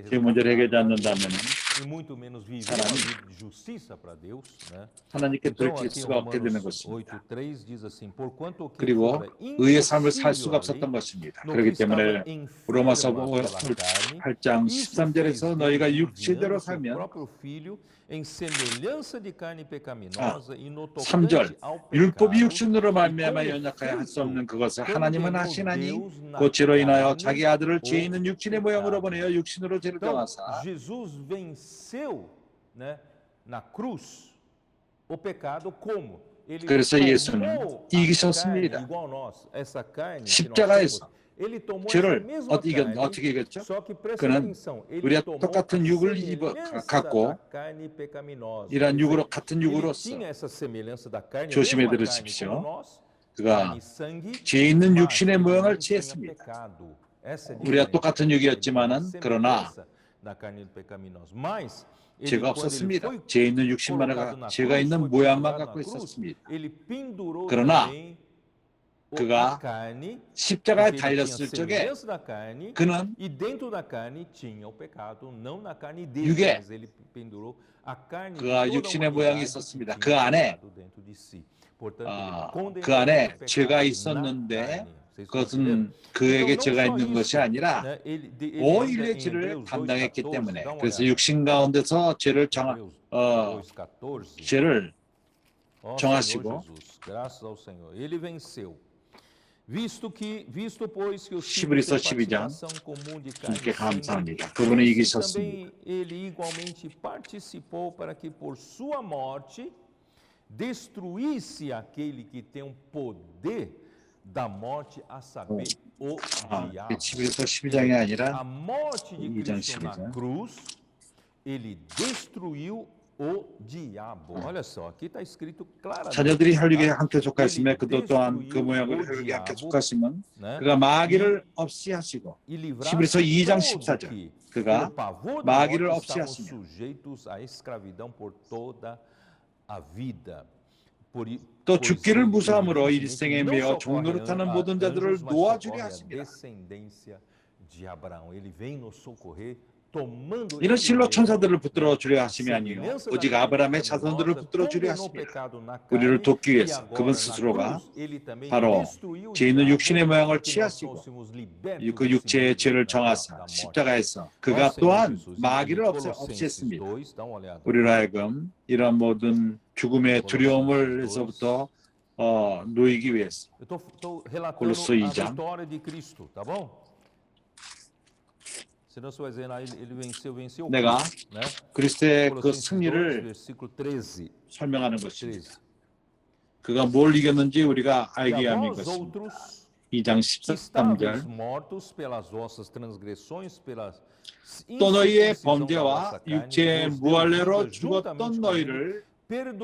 S2: 그 문제를 해결하지 않는다면 사람이 하나님께 돌이킬 수가 없게 되는 것입니다. 그리고 의의 삶을 살 수가 없었던 것입니다. 그렇기 때문에 로마서 8장 13절에서 너희가 육체대로 살면 3절 율법이 육신으로 말미암아 연약하여 할 수 없는 그것을 하나님은 하시나니 곧 죄로 인하여 자기 아들을 죄 있는 육신의 모양으로 보내어 육신으로 죄를 정하사 그래서 예수는 이기셨습니다. 십자가에서 죄를 어떻게 이겼죠? 그는 우리가 똑같은 육을 갖고 이러한 육으로 같은 육으로서 조심해 들으십시오. 그가 죄 있는 육신의 모양을 취했습니다. 우리가 똑같은 육이었지만은 그러나 죄가 없었습니다. 죄 있는 육신만 죄가 있는 모양만 갖고 있었습니다. 그러나 그가 십자가에 달렸을 적에 그는 육에 그가 육신의 모양이 있었습니다. 그 안에 죄가 있었는데 그것은 그에게 죄가 있는 것이 아니라 온 인류의 죄를 담당했기 때문에 그래서 육신 가운데서 죄를 정하시고 히브리서 12장 주님께 감사합니다. 그분은 이기셨습니다.
S1: destruísse aquele que tem o poder da morte, a saber, o diabo.
S2: 히브리서 12장이 아니라
S1: a morte de Cristo na cruz, ele destruiu o diabo. Olha só, aqui está escrito claramente.
S2: 자녀들이 혈육에 함께 속하심에 그도 또한 그 모양으로 혈육에 함께 속하심은 그가 마귀를 없이 하시고 히브리서 2장 14절 그가 마귀를 없이 하시며 또 죽기를 무사함으로 일생에 매어 종노릇하는 모든 자들을 놓아주려 하십니다. 이는 실로 천사들을 붙들어 주려 하심이 아니요 오직 아브라함의 자손들을 붙들어 주려 하십니다. 우리를 돕기 위해서 그분 스스로가 바로 죄 있는 육신의 모양을 취하시고 그 육체의 죄를 정하사 십자가에서 그가 또한 마귀를 없애셨습니다. 우리로 하여금 이런 모든 죽음의 두려움을서부터 놓이기 위해서 골로새 2장 내가 그리스도의 그 승리를 설명하는 것입니다. 그가 뭘 이겼는지 우리가 알게 하는 것입니다. 2장 13절 또 너희의 범죄와 육체의 무할례로 죽었던 너희를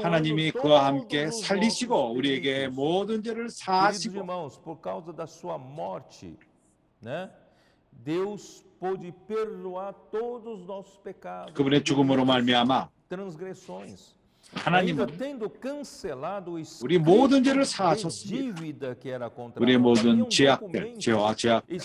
S2: 하나님이 그와 함께 살리시고 우리에게 모든 죄를 사하시고 그분의 죽음으로 말미암아 하나님은 우리 모든 죄를 사하셨습니다. 우리의 모든 죄악들, 죄와 죄악들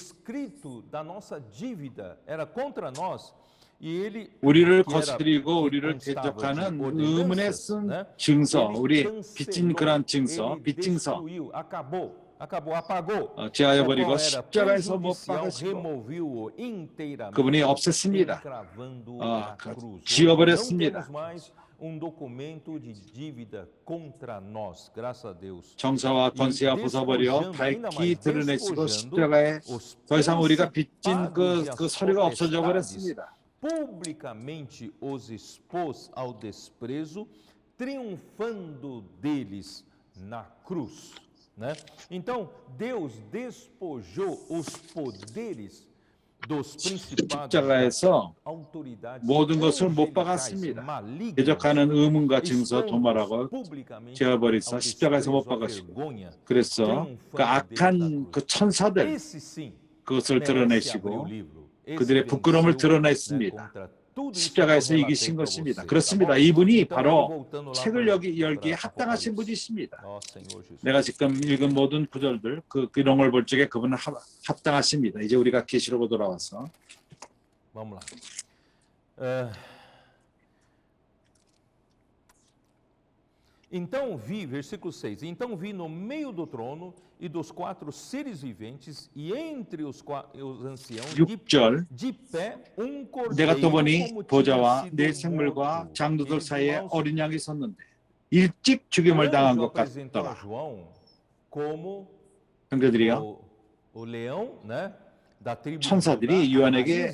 S2: 우리를 거스리고 우리를 대적하는 의문에 쓴 증서, 우리 빚진 그런 증서, 빚증서 제하여 버리고 십자가에서 못 박으시고 그분이 없앴습니다. 지워버렸습니다. 정사와 권세와 벗어버려 밝히 드러내시고 십자가에 더 이상 우리가 빚진 그 서류가 없어져 버렸습니다.
S1: Publicamente os expôs ao desprezo, triunfando deles na cruz. Né? Então, Deus despojou os poderes dos principados, autoridades
S2: 모든 것을 못 박았습니다. 대적하는 의문과 증서 도말하고 지어버리사 십자가에서 못 박으시고 그래서 그 악한 그 천사들 그것을 드러내시고 그들의 부끄러움을 드러냈습니다. 십자가에서 이기신 것입니다. 그렇습니다. 이분이 바로 책을 열기에 합당하신 분이십니다. 내가 지금 읽은 모든 구절들 이런 걸 볼 적에 그분은 합당하십니다. 이제 우리가 계시록으로 돌아와서
S1: Então vi, versículo 6, então vi no meio do trono e dos quatro seres viventes e entre os anciãos de pé
S2: 내가 또 보니 보좌와 네 생물과 장로들 사이에 어린 양이 섰는데 일찍 죽임을 당한 것 같더라. 형제들이요, 천사들이 요한에게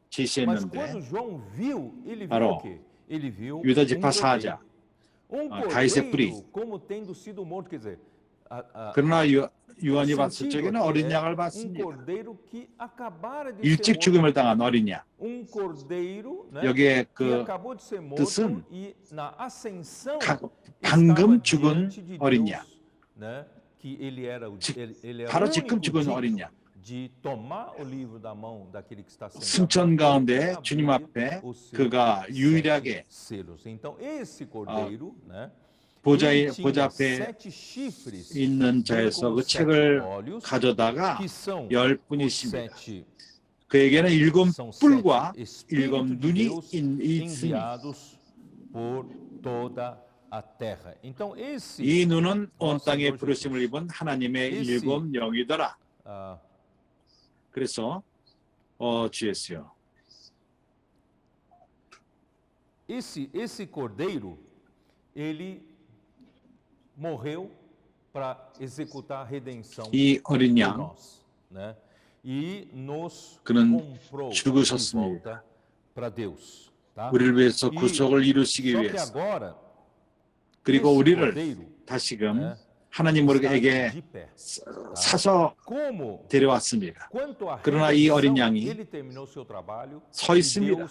S2: 제시했는데 바로 유다 지파 사자 다윗의 뿌리. 그러나 요한이 봤을 적에는 어린 양을 봤습니다. 일찍 죽음을 당한 어린 양. 여기에 그 뜻은 방금 죽은 어린 양. 바로 지금 죽은 어린 양. 승천 가운데 주님 앞에 그가 유일하게 보좌 앞에 있는 자에서 그 책을 가져다가 10분이 있습니다. 그에게는 7뿔과 7눈이 있으니 이 눈은 온 땅에 부르심을 입은 하나님의 7 영이더라. 그래서 주였어요.
S1: Esse cordeiro, ele morreu para executar a redenção por nós, né? E nos comprou de volta para Deus, tá?
S2: 우리를 위해서 구속을 이루시기 위해서. 그리고 우리를 다시금 하나님에게 사서 데려왔습니다. 그러나 이 어린 양이 서 있습니다.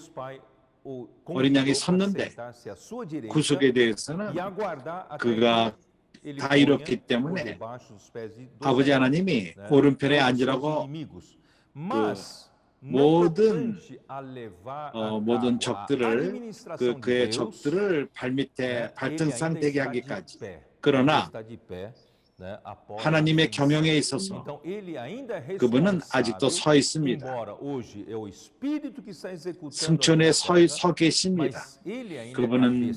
S2: 어린 양이 섰는데 구속에 대해서는 그가 다 이뤘기 때문에 아버지 하나님이 오른편에 앉으라고 모든 적들을 그의 적들을 발밑에 발등상 되게 하기까지. 그러나 하나님의 경영에 있어서 그분은 아직도 서 있습니다. 승천에 서 계십니다. 그분은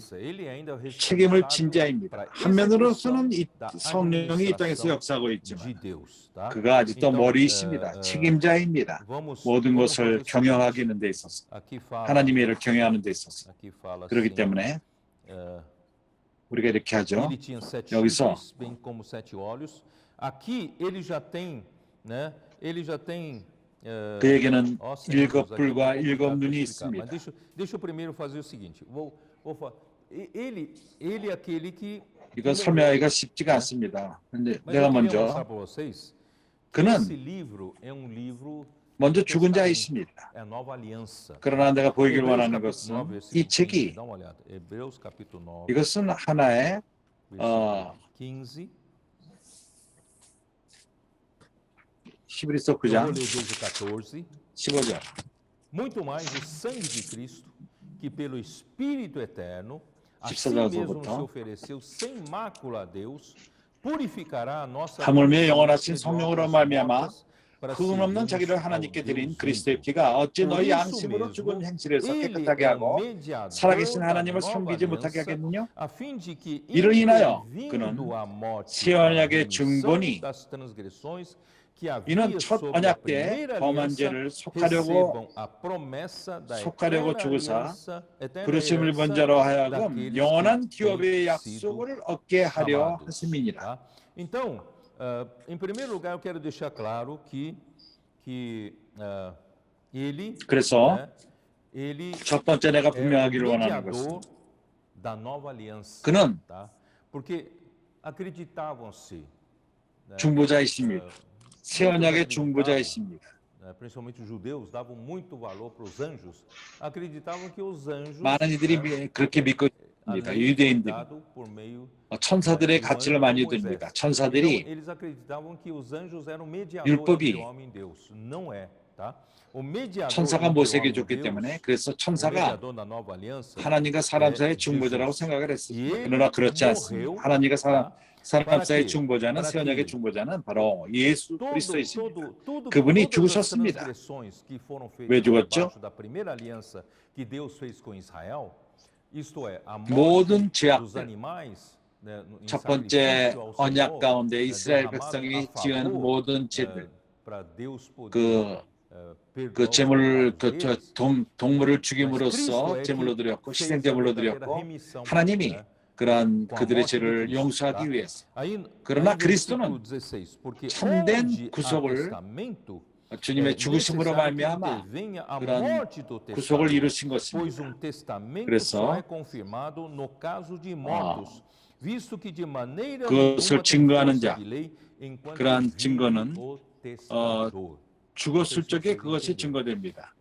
S2: 책임을 진 자입니다. 한면으로서는 성령이 이 땅에서 역사하고 있지만 그가 아직도 머리이십니다. 책임자입니다. 모든 것을 경영하기는 데 있어서 하나님의 일을 경영하는 데 있어서. 그렇기 때문에 우리가 이렇게 하죠. 여기서 그에게는 7뿔과 7눈이 있습니다. 이건 설명하기가 쉽지가 않습니다. 근데 내가 먼저 그는 먼저 죽은 자이십니다. 그러나 내가 보이길 원하는 것은 이 책이 이것은 하나의 11서 9장 15절
S1: Muito mais o sangue de Cristo, que pelo Espírito eterno, a si
S2: 14절부터
S1: mesmo se ofereceu sem mácula a Deus, purificará a nossa
S2: 하물며 영원하신 성령으로 말미암아 흠 없는 자기를 하나님께 드린 그리스도의 피가 어찌 너희 양심으로 죽은 행실에서 깨끗하게 하고 살아계신 하나님을 섬기지 못하게 하겠느냐? 이를 인하여 그는 새 언약의 중본이 이는 첫 언약 때 범한 죄를 속하려고 죽으사 부르심을 입은 자로 하여금 영원한 기업의 약속을 얻게 하려 하심이니라.
S1: Em primeiro lugar, eu quero deixar claro que ele
S2: 그래서 첫 번째 내가 분명하기를 원하는 것은 그는 중보자이십니다. 새 언약의 중보자이십니다.
S1: Principalmente os judeus davam muito valor para os anjos, acreditavam que os anjos
S2: 많은 이들이 그렇게 믿고 있습니다. 유대인들이 천사들의 가치를 많이 둡니다. 천사들이 율법이 천사가 모세에게 줬기 때문에 그래서 천사가 하나님과 사람 사이의 중보자라고 생각을 했습니다. 그러나 그렇지 않습니다. 하나님과 사람 사이의 중보자는 새 언약의 중보자는 바로 예수 그리스도이십니다. 그분이 죽으셨습니다. 왜 죽었죠? 모든 죄악들, 첫 번째 언약 가운데 이스라엘 백성이 지은 모든 죄들, 그 제물을 동물을 죽임으로써 제물로 드렸고 희생제물로 드렸고 하나님이 그러한 그들의 죄를 용서하기 위해서. 그러나 그리스도는 참된 구속을 주님의 죽으심으로 말미암아 그런 구속을 이루신 것입니다. 그래서 그것을 증거하는 자, 그러한 증거는 죽었을 적에 그것이 증거됩니다.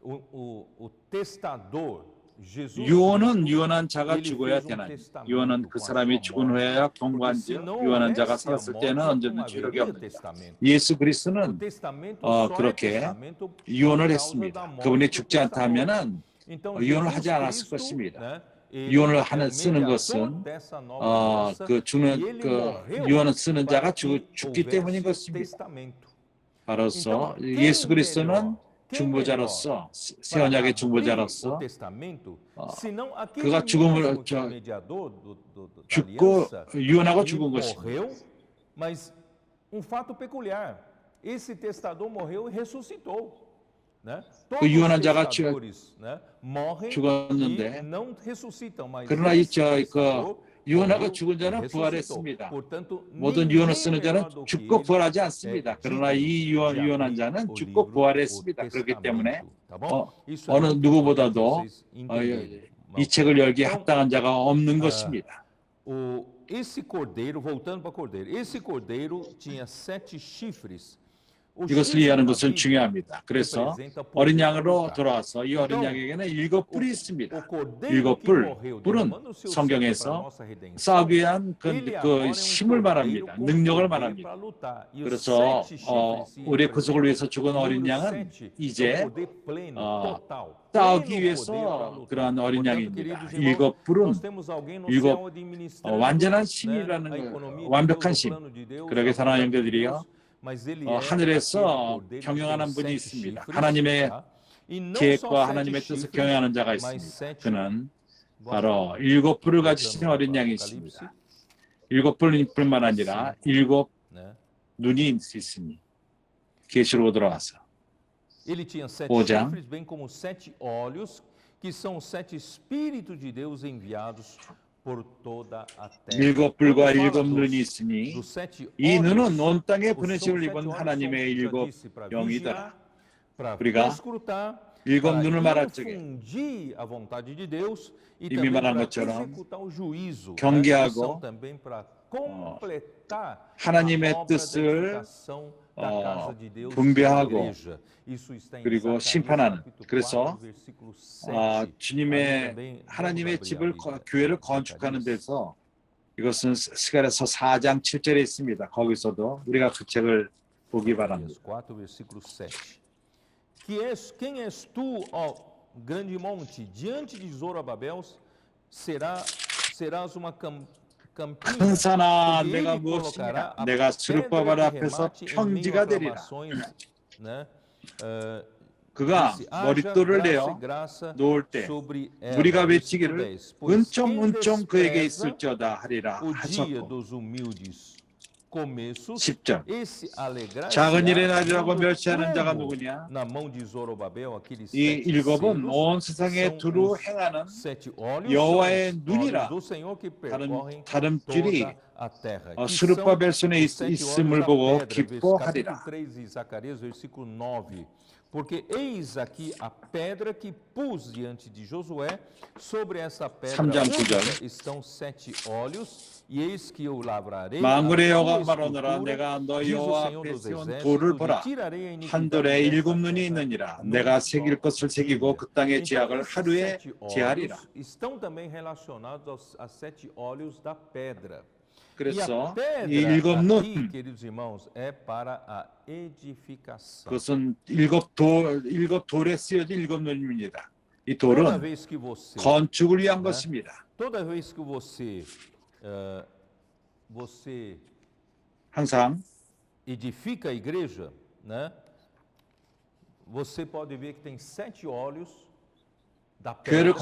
S2: 유언은 유언한 자가 죽어야 되나니 유언은 그 사람이 죽은 후에야 경고한즉 유언한 자가 살았을 때는 언제든지 효력이 없느니라. 예수 그리스도는 그렇게 유언을 했습니다. 그분이 죽지 않다 하면은 유언을 하지 않았을 것입니다. 유언을 쓰는 것은 유언을 쓰는 자가 죽기 때문인 것입니다. 바로서 예수 그리스도는 중보자로서 새 언약의 중보자로서 그가 죽음을 죽고 유언하고 죽은 것입니다.
S1: Mas fato peculiar, esse testador morreu e ressuscitou.
S2: 그 유언한 자가 죽었는데 그러나 유언하고 죽은 자는 부활했습니다. 모든 유언을 쓰는 자는 죽고 부활하지 않습니다. 그러나 이 유언한 자는 죽고 부활했습니다. 그렇기 때문에 어느 누구보다도 이 책을 열기에 합당한 자가 없는 것입니다.
S1: Esse cordeiro, voltando para o cordeiro, esse cordeiro tinha 7 chifres.
S2: 이것을 이해하는 것은 중요합니다. 그래서 어린 양으로 돌아와서 이 어린 양에게는 7뿔이 있습니다. 7뿔, 뿔은 성경에서 싸우기 위한 그 힘을 말합니다. 능력을 말합니다. 그래서 우리의 구속을 위해서 죽은 어린 양은 이제 싸우기 위해서 그러한 어린 양입니다. 7뿔은 완전한 힘이라는 완벽한 힘. 그러게 사랑하는 형제들이요. 하늘에서 경영하는 분이 있습니다. 하나님의 계획과 하나님의 뜻을 경영하는 자가 있습니다. 그는 바로 7뿔을 가지신 어린 양이 있습니다. 7뿔뿐만 아니라 7 눈이 있으니 계시록으로 들어와서 5장 일곱 뿔과 7 눈이 있으니 이 눈은 온 땅에 보내심을 입은 하나님의 7 영이더라. 우리가 7 눈을 말할 적에 이미 말한 것처럼 경계하고 하나님의 뜻을 분배하고 그리고 심판하는, 그래서 주님의 하나님의 집을 교회를 건축하는 데서 이것은 스가랴서 4장 7절에 있습니다. 거기서도 우리가 그 책을 보기 바랍니다.
S1: Quem és tu, ó grande monte, diante de Zorobabel serás uma
S2: 큰 산아 내가 무엇이냐, 내가 스룹바벨 앞에서 평지가 되리라. 그가 머릿돌을 내어 놓을 때 우리가 외치기를 은총 은총 그에게 있을지어다 하리라 하셨고, 10절 작은 일의 날이라고 멸시하는 자가 누구냐? 이 7은 온 세상에 두루 행하는 여호와의 눈이라. 다름줄이 스룹바벨 손에 있음을 보고 기뻐하리라.
S1: Porque eis aqui a pedra que pus diante de Josué, sobre essa pedra estão 7 olhos, e eis que eu lavrarei
S2: 만군의 여호와 말하노라. 내가 너희 여호와 앞에 세운 돌을 보라. 한 돌에 7 눈이 있느니라. 내가 새길 것을 새기고 그 땅의 죄악을 하루에 제하리라.
S1: Estão também relacionados aos 7 olhos da pedra.
S2: 그래서 이 7 눈, 그것은 7 돌에 쓰여진 7 눈입니다. 이 돌은 건축을 위한 것입니다. 항상
S1: edifica a igreja, né? Você pode ver que tem 7 olhos da
S2: pedra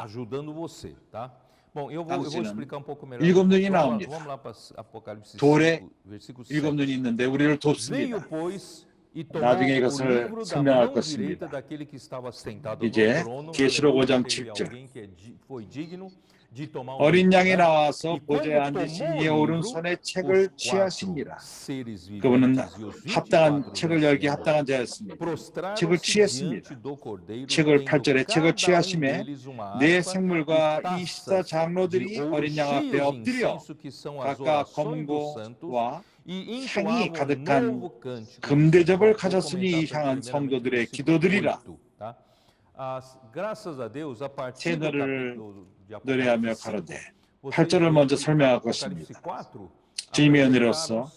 S1: ajudando você, tá? Bom, eu vou explicar um pouco melhor.
S2: 7 눈이 나옵니다.
S1: Vamos lá para Apocalipse 5,
S2: 돌에
S1: versículo
S2: 7
S1: 7.
S2: 눈이 있는데 우리를 돕습니다.
S1: Veio, pois, e tomou
S2: 나중에
S1: o
S2: 이것을
S1: livro da
S2: 설명할
S1: mão direita
S2: 것입니다.
S1: daquele que estava sentado no
S2: 이제
S1: trono.
S2: 계시록 5장
S1: Teve
S2: 7절
S1: alguém que foi digno de tomar o
S2: 어린
S1: livro,
S2: 양이
S1: né?
S2: 나와서
S1: E quando
S2: 보좌에 앉으신
S1: tomou
S2: 이의
S1: o livro,
S2: 오른손에
S1: os
S2: 책을
S1: 4
S2: 취하시니라.
S1: seres
S2: 그분은
S1: viventes e os 24
S2: 합당한 책을 열기
S1: anciãos
S2: 합당한 자였습니다. 책을
S1: prostraram-se
S2: 취했습니다.
S1: diante do cordeiro,
S2: 책을
S1: tendo
S2: 8절에
S1: cada
S2: 책을
S1: um
S2: 취하심에
S1: deles uma
S2: 네
S1: harpa
S2: 생물과
S1: e
S2: 24
S1: taças
S2: 장로들이
S1: de ouro
S2: 어린 양 앞에
S1: cheias de
S2: 엎드려
S1: incenso, que são as
S2: 각각
S1: orações dos santos,
S2: 검고와
S1: e
S2: 향이
S1: entoavam
S2: 가득한
S1: novo cântico.
S2: 금대접을
S1: Vou
S2: 가졌으니
S1: comentar
S2: 향한
S1: primeiramente o
S2: 성도들의
S1: versículo
S2: 기도드리라.
S1: 8, tá? Graças a Deus, a partir
S2: 새
S1: do
S2: 노래를
S1: capítulo de
S2: 노래하며
S1: Apocalipse 5,
S2: 가로되
S1: vocês
S2: 8절을
S1: veem
S2: 먼저
S1: que
S2: 설명할
S1: Apocalipse
S2: 것입니다.
S1: 4
S2: 주님의 은혜로서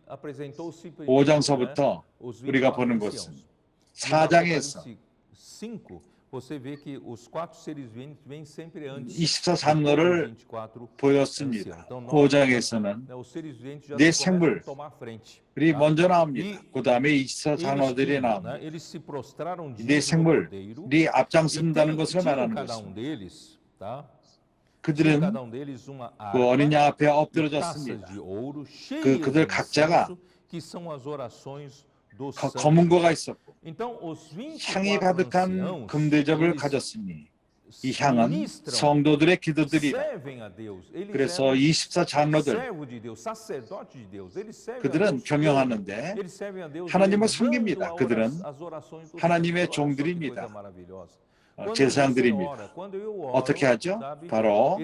S1: apresentou-se primeiro,
S2: 5장서부터
S1: os
S2: 우리가
S1: 24
S2: 보는
S1: anciãos.
S2: 것은
S1: No
S2: 4장에서
S1: Apocalipse 5, você vê que os 4 seres viventes vêm sempre antes.
S2: 24장로를 보였습니다. 5장에서는 네 생물이 먼저 나옵니다. 그 다음에 24장로들이 나옵니다. 네 생물이 앞장선다는 것을 말하는 것입니다. 그들은 그 어린 양 앞에 엎드러졌습니다. 그들 각자가 검은 거가 있었고 향이 가득한 금대접을 가졌으니 이 향은 성도들의 기도들이다. 그래서 24장로들 그들은 경영하는데 하나님을 섬깁니다. 그들은 하나님의 종들입니다. 제사장들입니다. 어떻게 하죠? 바로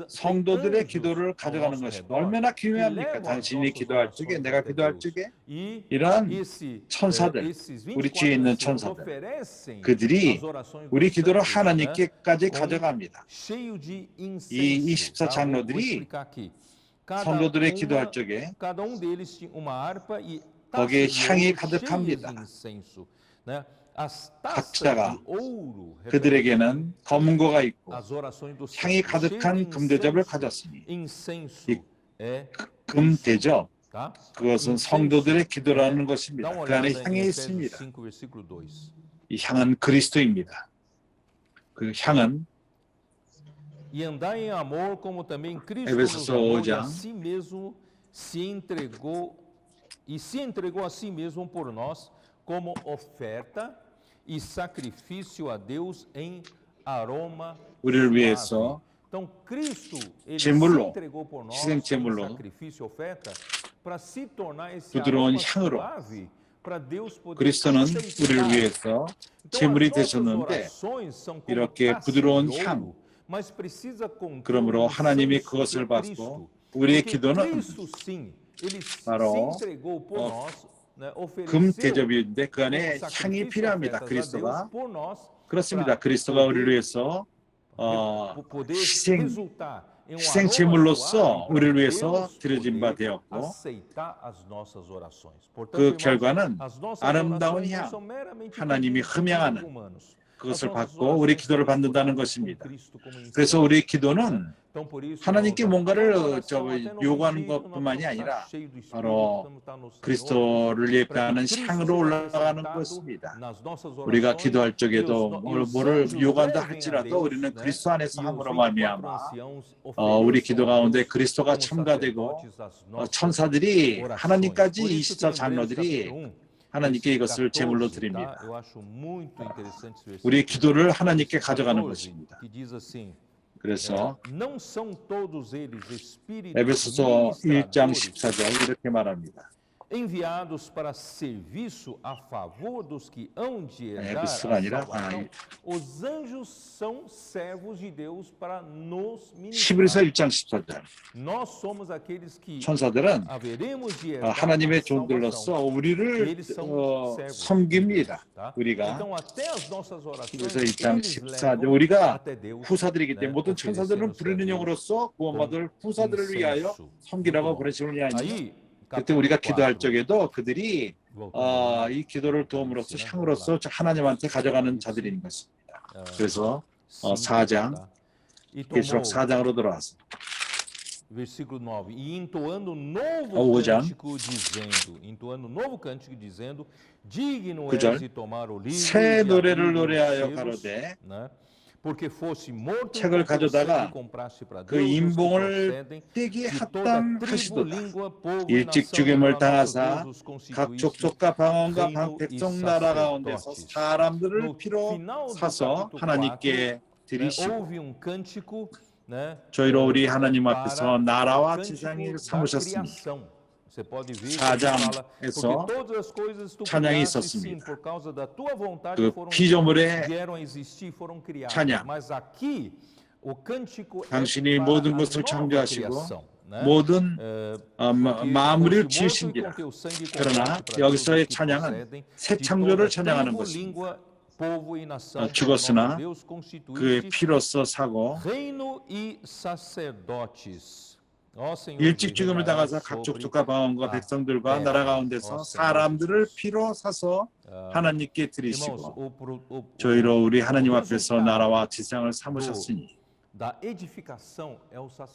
S2: 성도들의 기도를 가져가는 것입니다. 얼마나 기묘합니까? 당신이 기도할 적에, 내가 기도할 적에 이러한 천사들, 우리 뒤에 있는 천사들, 그들이 우리 기도를 하나님께까지 가져갑니다. 이 24장로들이 성도들의 기도할 적에 거기에 향이 가득합니다. 각자가 그들에게는 검은 거가 있고 향이 가득한 금대접을 가졌으니 이 금대접 그것은 성도들의 기도라는 것입니다. 그 안에 향이 있습니다. 이 향은 그리스도입니다. 그 향은 에베소서 5장
S1: se entregou a si mesmo por nós como oferta e sacrifício a Deus em aroma
S2: 우리를 위해서
S1: Então Cristo ele
S2: 제물로,
S1: se entregou por nós
S2: 희생 제물로,
S1: como sacrifício oferta para se tornar esse
S2: 부드러운
S1: aroma
S2: 향으로
S1: suave para Deus poder
S2: 그리스도는
S1: aceitar.
S2: 우리를 위해서 제물이 되셨는데 이렇게 부드러운 향
S1: mas precisa conter
S2: 그러므로 하나님이 그것을 받고
S1: Cristo.
S2: 우리의
S1: Porque
S2: 기도는
S1: Cristo, sim, ele
S2: 바로
S1: se entregou por nós, né,
S2: 금
S1: ofereceu
S2: 대접인데 그 안에
S1: como
S2: 향이
S1: sacrifício
S2: 필요합니다.
S1: ofertas a
S2: 그리스도가
S1: Deus por nós,
S2: 그렇습니다.
S1: para
S2: 그리스도가 우리를
S1: poder
S2: 위해서
S1: poder
S2: 희생
S1: resultar em um
S2: 희생
S1: aroma
S2: 제물로서
S1: suave para
S2: 우리를 위해서
S1: Deus
S2: 드려진 바
S1: poder
S2: 되었고
S1: aceitar as nossas orações. Portanto,
S2: 그
S1: irmãos,
S2: 결과는
S1: as nossas
S2: 아름다운
S1: orações não
S2: 향,
S1: são meramente
S2: 하나님이
S1: pedidos
S2: 흠양하는
S1: humanos.
S2: 그것을 받고 우리 기도를 받는다는 것입니다. 그래서 우리 기도는 하나님께 뭔가를 요구하는 것뿐만이 아니라 바로 그리스도를 예배하는 향으로 올라가는 것입니다. 우리가 기도할 적에도 뭐를 요구한다 할지라도 우리는 그리스도 안에서 함으로 말미암아 우리 기도 가운데 그리스도가 첨가되고 천사들이 하나님까지 24장로들이 하나님께 이것을 제물로 드립니다. 우리의 기도를 하나님께 가져가는 것입니다. 그래서 에베소서 1장 14절 이렇게 말합니다.
S1: enviados para serviço a favor dos que hão de herdar a
S2: 아니라
S1: salvação. Os anjos são servos de Deus para nos
S2: 히브리서
S1: ministrar.
S2: 1장 14절.
S1: Nós somos aqueles que
S2: 천사들은
S1: haveremos de herdar
S2: 하나님의
S1: a salvação.
S2: 종들로서 우리를
S1: Eles são servos
S2: 섬깁니다.
S1: de Deus, tá?
S2: 우리가
S1: Então até as nossas orações
S2: 그래서 1장
S1: eles
S2: 14절
S1: levam
S2: 우리가
S1: até Deus,
S2: 후사들이기
S1: né?
S2: 때문에 모든 천사들은 부르는 영으로서 구원받을 후사들을 위하여 섬기라고 보내시느냐 아니냐. 그때 우리가 기도할 적에도 그들이 이 기도를 도움으로써 향으로서 하나님한테 가져가는 자들인 것입니다. 그래서 4장 계시록 4장으로 돌아와서
S1: versículo 9, e entoando novo
S2: 5장
S1: cântico dizendo, digno
S2: 9절
S1: és de tomar o livro
S2: 새
S1: e
S2: 노래를
S1: abrir os
S2: 노래하여
S1: selos,
S2: 가로되
S1: né? Porque fosse morto
S2: 책을
S1: com teu
S2: 가져다가
S1: sangue compraste para
S2: 그
S1: Deus os que
S2: 인봉을
S1: procedem
S2: 떼기에
S1: de toda tribo,
S2: 합당하시도다.
S1: língua, povo e
S2: 일찍
S1: nação,
S2: 죽임을
S1: para nosso
S2: 당하사
S1: Deus os
S2: 각
S1: constituíste
S2: 족속과 방언과
S1: reino
S2: 백성
S1: e
S2: 나라 가운데서
S1: sacerdotes.
S2: 사람들을
S1: No
S2: 피로
S1: final do
S2: 사서
S1: capítulo
S2: 하나님께
S1: 4,
S2: 드리시고
S1: houve cântico, né,
S2: 저희로 우리 하나님
S1: para
S2: 앞에서
S1: o
S2: 나라와
S1: cântico
S2: 지상을
S1: da
S2: 삼으셨으니
S1: criação. Você pode ver,
S2: 4장에서
S1: porque todas as coisas tu
S2: 찬양이
S1: criaste, sim,
S2: 있었습니다.
S1: por causa da tua vontade
S2: 그
S1: foram
S2: 피조물의
S1: vieram a existir, foram criadas.
S2: 찬양.
S1: Mas aqui o cântico
S2: 당신이
S1: é para
S2: 모든
S1: a
S2: 것을
S1: nova
S2: 창조하시고
S1: criação, né?
S2: 모든
S1: Porque
S2: 마무리를
S1: fosse morto e
S2: 지으신지라.
S1: com teu sangue
S2: 그러나
S1: compraste para
S2: 여기서의
S1: Deus os que
S2: 찬양은
S1: procedem
S2: 새
S1: de
S2: 창조를
S1: toda
S2: 찬양하는
S1: tribo,
S2: 것입니다.
S1: língua, povo e nação, para
S2: 죽었으나
S1: nosso Deus
S2: 그의
S1: constituíste
S2: 피로써 사고
S1: reino e sacerdotes.
S2: 일찍 죽음을 당하사 각 족속과 방언과 백성들과 나라 가운데서 사람들을 피로 사서 하나님께 드리시고 저희로 우리 하나님 앞에서 나라와 지상을 삼으셨으니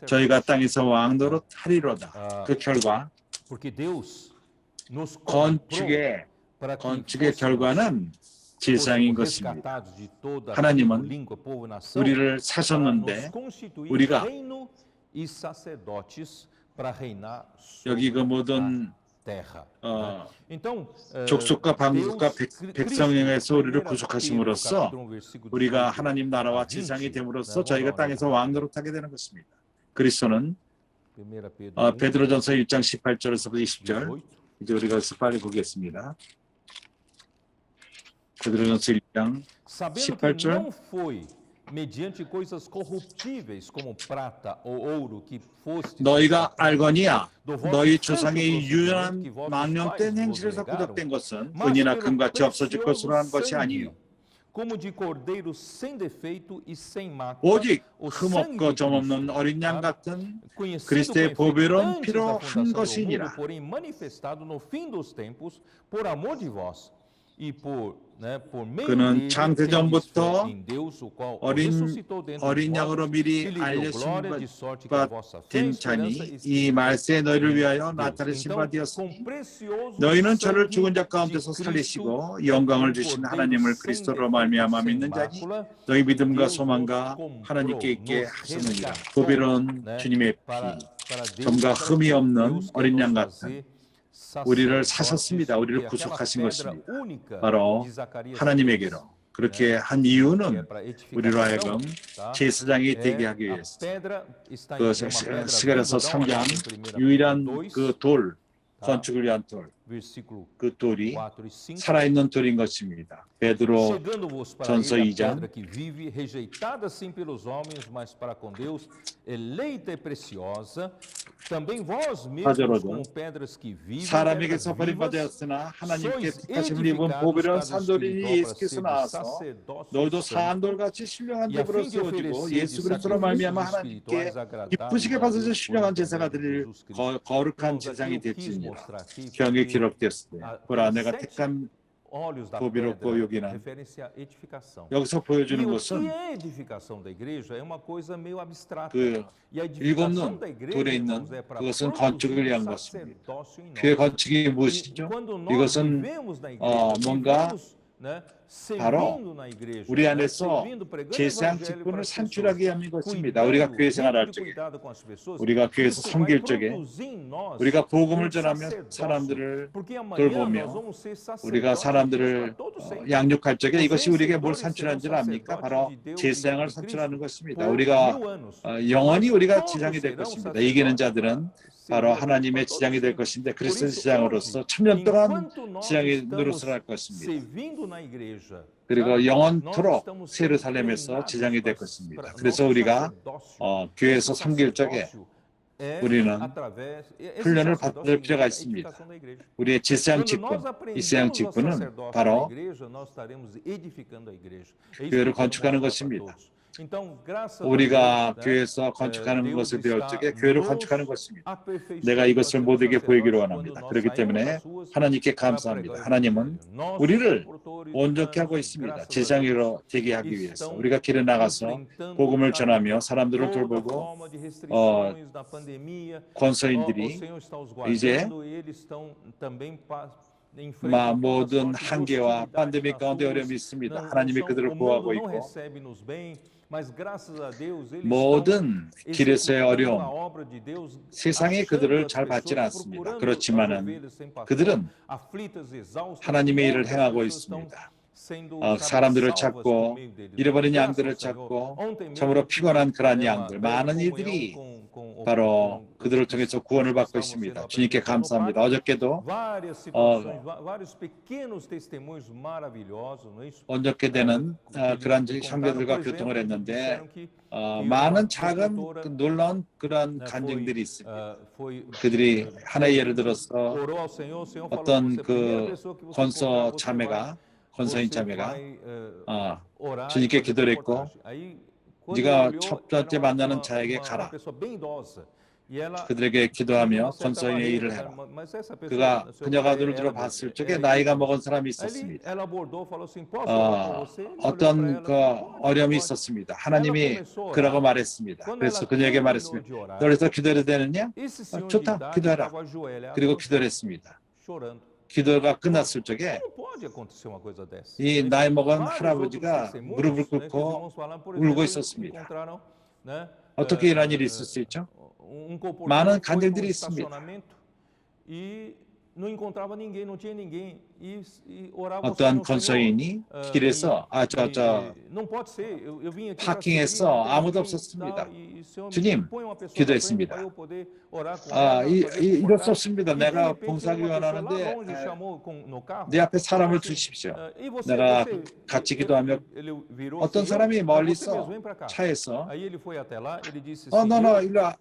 S2: 저희가 땅에서 왕노릇 하리로다. 그 결과 건축의 결과는 지상인 것입니다. 하나님은 우리를 사셨는데 우리가 여기 그 모든 족속과 방국과 백성에서 우리를 구속하심으로써 우리가 하나님 나라와 지상이 됨으로써 저희가 땅에서 왕노릇하게 되는 것입니다. 그리스도는 베드로전서 1장 18절에서 20절 이제 우리가 빨리 보겠습니다. 베드로전서 1장 18절 너희가 알거니와 너희 조상의 유연한 망령된 행실에서 구속된 것은 은이나 금같이 없어질 것으로 한 것이 아니요 오직 흠없고 점없는 어린 양 같은 그리스도의 보배로운 피로 한 것이니라. 그는 창세전부터 어린 양으로 미리 알려진 바 된 자니 이 말세에 너희를 위하여 나타내신 바 되었으니 너희는 저를 죽은 자 가운데서 살리시고 영광을 주신 하나님을 그리스도로 말미암아 믿는 자니 너희 믿음과 소망과 하나님께 있게 하셨느니라. 보배로운 주님의 피 점과 흠이 없는 어린 양 같은 우리를 사셨습니다. 우리를 구속하신 것입니다. 바로 하나님에게로. 그렇게 한 이유는 우리로 하여금 제사장이 되게 하기 위해서. 그 스가랴서 3장 유일한 그 돌, 건축을 위한 돌, 그 돌이 살아있는 돌인 것입니다. 베드로 전서 2장 사절로도 사람에게서 버림받았으나 하나님께 택하심을 입은 보배로운 산돌이니 예수께서 나와서 너희도 산돌같이 신령한 덕으로 세워지고 예수 그리스도로 말미암아 하나님께 기쁘시게 받으셔 신령한 제사가 드릴 거룩한 제사장이 될지니라. 경에 기록되었으되 보라 내가 택한 보배롭고 요긴한 여기서 보여주는 것은 그 일곱 눈 돌에 있는 그것은 건축을 위한 것입니다. 교회 건축이 무엇이죠? 이것은 뭔가 바로 우리 안에서 제사장 직분을 산출하게 하는 것입니다. 우리가 교회 생활할 적에 우리가 교회에서 섬길 적에 우리가 복음을 전하며 사람들을 돌보며 우리가 사람들을 양육할 적에 이것이 우리에게 뭘 산출하는 줄 압니까? 바로 제사장을 산출하는 것입니다. 우리가 영원히 우리가 지장이 될 것입니다. 이기는 자들은 바로 하나님의 지장이 될 것인데 그리스도의 지장으로서 천년 동안 지장이 노릇을 할 것입니다. 그리고 영원토록 예루살렘에서 지장이 될 것입니다. 그래서 우리가 교회에서 섬길 적에 우리는 훈련을 받을 필요가 있습니다. 우리의 제사장 직분, 이 제사장 직분은 바로 교회를 건축하는 것입니다. 우리가 교회에서 건축하는 것을 배울 적에 교회를 건축하는 것입니다. 내가 이것을 모두에게 보이기를 원합니다. 그렇기 때문에 하나님께 감사합니다. 하나님은 우리를 온전케 하고 있습니다. 제사장으로 되게 하기 위해서 우리가 길에 나가서 복음을 전하며 사람들을 돌보고 권서인들이 이제 모든 한계와 팬데믹 가운데 어려움이 있습니다. 하나님이 그들을 구하고 있고 모든 길에서의 어려움, 세상이 그들을 잘 받지는 않습니다. 그렇지만은 그들은 하나님의 일을 행하고 있습니다. 사람들을 찾고 잃어버린 양들을 찾고 참으로 피곤한 그러한 양들, 많은 이들이 바로 그들을 통해서 구원을 받고 있습니다. 주님께 감사합니다. 어저께도 어저께 되는 그러한 형제들과 교통을 했는데 많은 작은 놀라운 그러한 간증들이 있습니다. 그들이 하나의 예를 들어서 어떤 그 권서인 자매가 주님께 기도를 했고 네가 첫 번째 만나는 자에게 가라. 그들에게 기도하며 권소인의 일을 해라. 그녀가 눈을 들어 봤을 적에 나이가 먹은 사람이 있었습니다. 어떤 어려움이 있었습니다. 하나님이 그라고 말했습니다. 그래서 그녀에게 말했습니다. 너에서 기도해도 되느냐? 좋다, 기도해라. 그리고 기도를 했습니다. 기도가 끝났을 적에 이 나이 먹은 할아버지가 무릎을 꿇고 울고 있었습니다. 어떻게 이런 일이 있을 수 있죠? 많은 간증들이 있습니다. 어떠한 권소인이 길에서 파킹에서 아무도 없었습니다. 주님, 기도했습니다. 이럴 수 없습니다. 내가 봉사하기 원하는데 내 앞에 사람을 두십시오. 내가 같이 기도하며 어떤 사람이 멀리서 차에서 너 일로 와.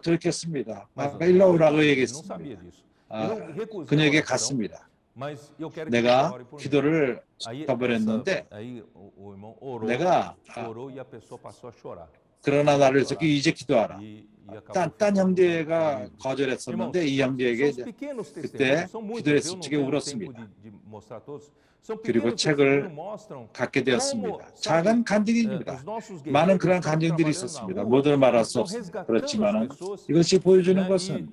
S2: 돌이켰습니다. 일로 오라고 얘기했습니다. 그녀에게 갔습니다. 내가 기도를 가버렸는데 내가 그러나 나를 위해서 이제 기도하라. 딴 형제가 거절했었는데 이 형제에게 그때 기도했을 적에 울었습니다. 그리고 책을 갖게 되었습니다. 작은 간증입니다. 많은 그런 간증들이 있었습니다. 모두를 말할 수 없습니다. 그렇지만 이것이 보여주는 것은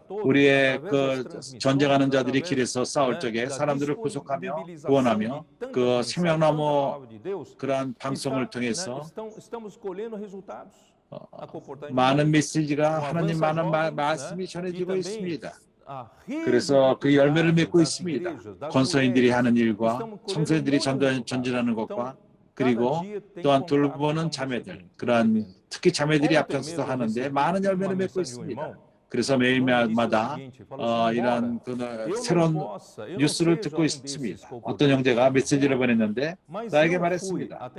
S2: 우리의 전쟁하는 자들이 길에서 싸울 적에 사람들을 구속하며 구원하며 그 생명나무 그러한 방송을 통해서 많은 메시지가 하나님 많은 말씀이 전해지고 있습니다. 그래서 그 열매를 맺고 있습니다. 권소인들이 하는 일과 청소년들이 전진하는 것과 그리고 또한 돌보는 자매들, 그러한 특히 자매들이 앞장서서 하는데 많은 열매를 맺고 있습니다. 그래서 매일마다 이러한 새로운 뉴스를 듣고 있습니다. 어떤 형제가 메시지를 보냈는데 나에게 말했습니다.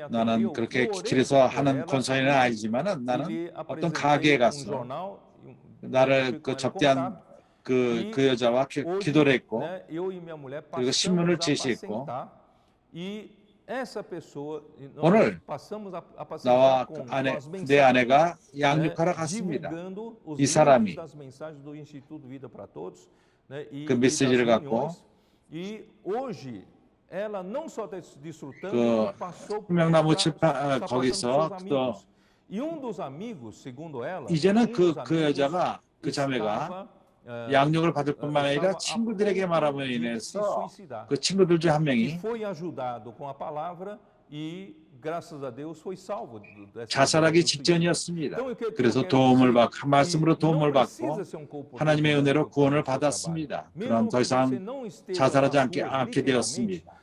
S2: 나는 그렇게 길에서 하는 권소인은 아니지만은 나는 어떤 가게에 가서 나를 접대한 그 여자와 기도를 했고 그리고 신문을 제시했고 오늘 나와 내 아내가 양육하러 갔습니다. 이 사람이 그 메시지를 갖고 그 생명나무 칠판 거기서 또 이제는 그 여자가 그 자매가 양육을 받을 뿐만 아니라 친구들에게 말함으로 인해서 그 친구들 중 한 명이 자살하기 직전이었습니다. 그래서 말씀으로 도움을 받고 하나님의 은혜로 구원을 받았습니다. 그럼 더 이상 자살하지 않게 되었습니다.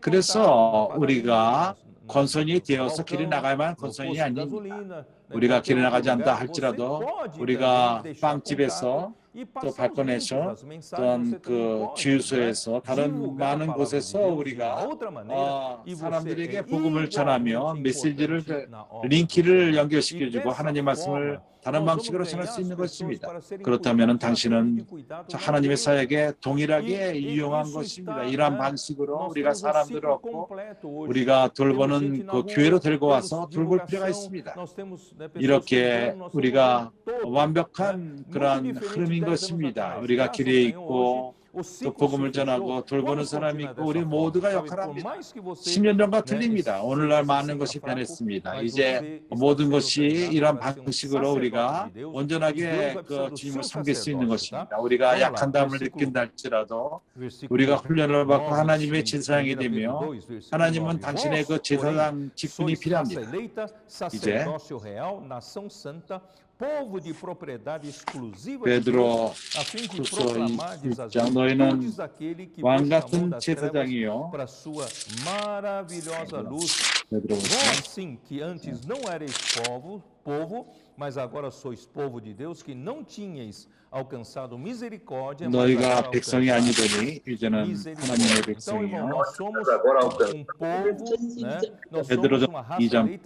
S2: 그래서 우리가 권선이 되어서 길에 나가야만 권선이 아닙니다. 우리가 길에 나가지 않다 할지라도 우리가 빵집에서 또 발코니에서 또한 그 주유소에서 다른 많은 곳에서 우리가 사람들에게 복음을 전하며 메시지를 링키를 연결시켜주고 하나님 말씀을 다른 방식으로 전할 수 있는 것입니다. 그렇다면 당신은 하나님의 사역에 동일하게 유용한 것입니다. 이러한 방식으로 우리가 사람들을 얻고 우리가 돌보는 그 교회로 데리고 와서 돌볼 필요가 있습니다. 이렇게 우리가 완벽한 그러한 흐름인 것입니다. 우리가 길에 있고 또 복음을 전하고 돌보는 사람이 있고 우리 모두가 역할합니다. 10년 전과 틀립니다. 오늘날 많은 것이 변했습니다. 이제 모든 것이 이러한 방식으로 우리가 온전하게 주님을 섬길 수 있는 것입니다. 우리가 약한담을 느낀다 할지라도 우리가 훈련을 받고 하나님의 제사장이 되며 하나님은 당신의 그 제사장 직분이 필요합니다. 이제 베드로 후서 1장 너희는 왕같은 제사장이요
S1: assim que antes não erais povo, mas agora sois povo de Deus, que não tinhais alcançado misericórdia.
S2: 너희가 백성이 아니더니 이제는 하나님의 백성이요. 베드로전 2장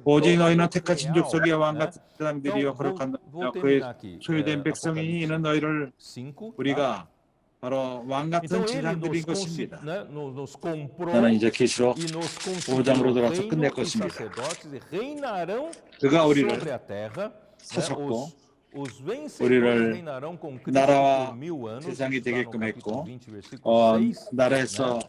S2: 오직 너희는 택하신 족속의 왕같은 제사장들이요 거룩한 그의 소유된 백성이 이는 너희를 우리가 바로 왕 같은
S1: Então ele
S2: 제사장들인 것입니다.
S1: nos comprou
S2: 나는 이제 계시록
S1: e nos
S2: 5장으로
S1: constituiu
S2: 돌아서 끝낼
S1: reino e
S2: 것입니다.
S1: sacerdotes e reinarão
S2: 그가 우리를
S1: sobre a terra.
S2: 사셨고
S1: Os vencedores
S2: 우리를
S1: reinarão com Cristo por
S2: 나라와
S1: 1000 anos.
S2: 세상이
S1: Isso está no
S2: 되게끔
S1: capítulo
S2: 했고
S1: 20, versículo 6.
S2: 나라에서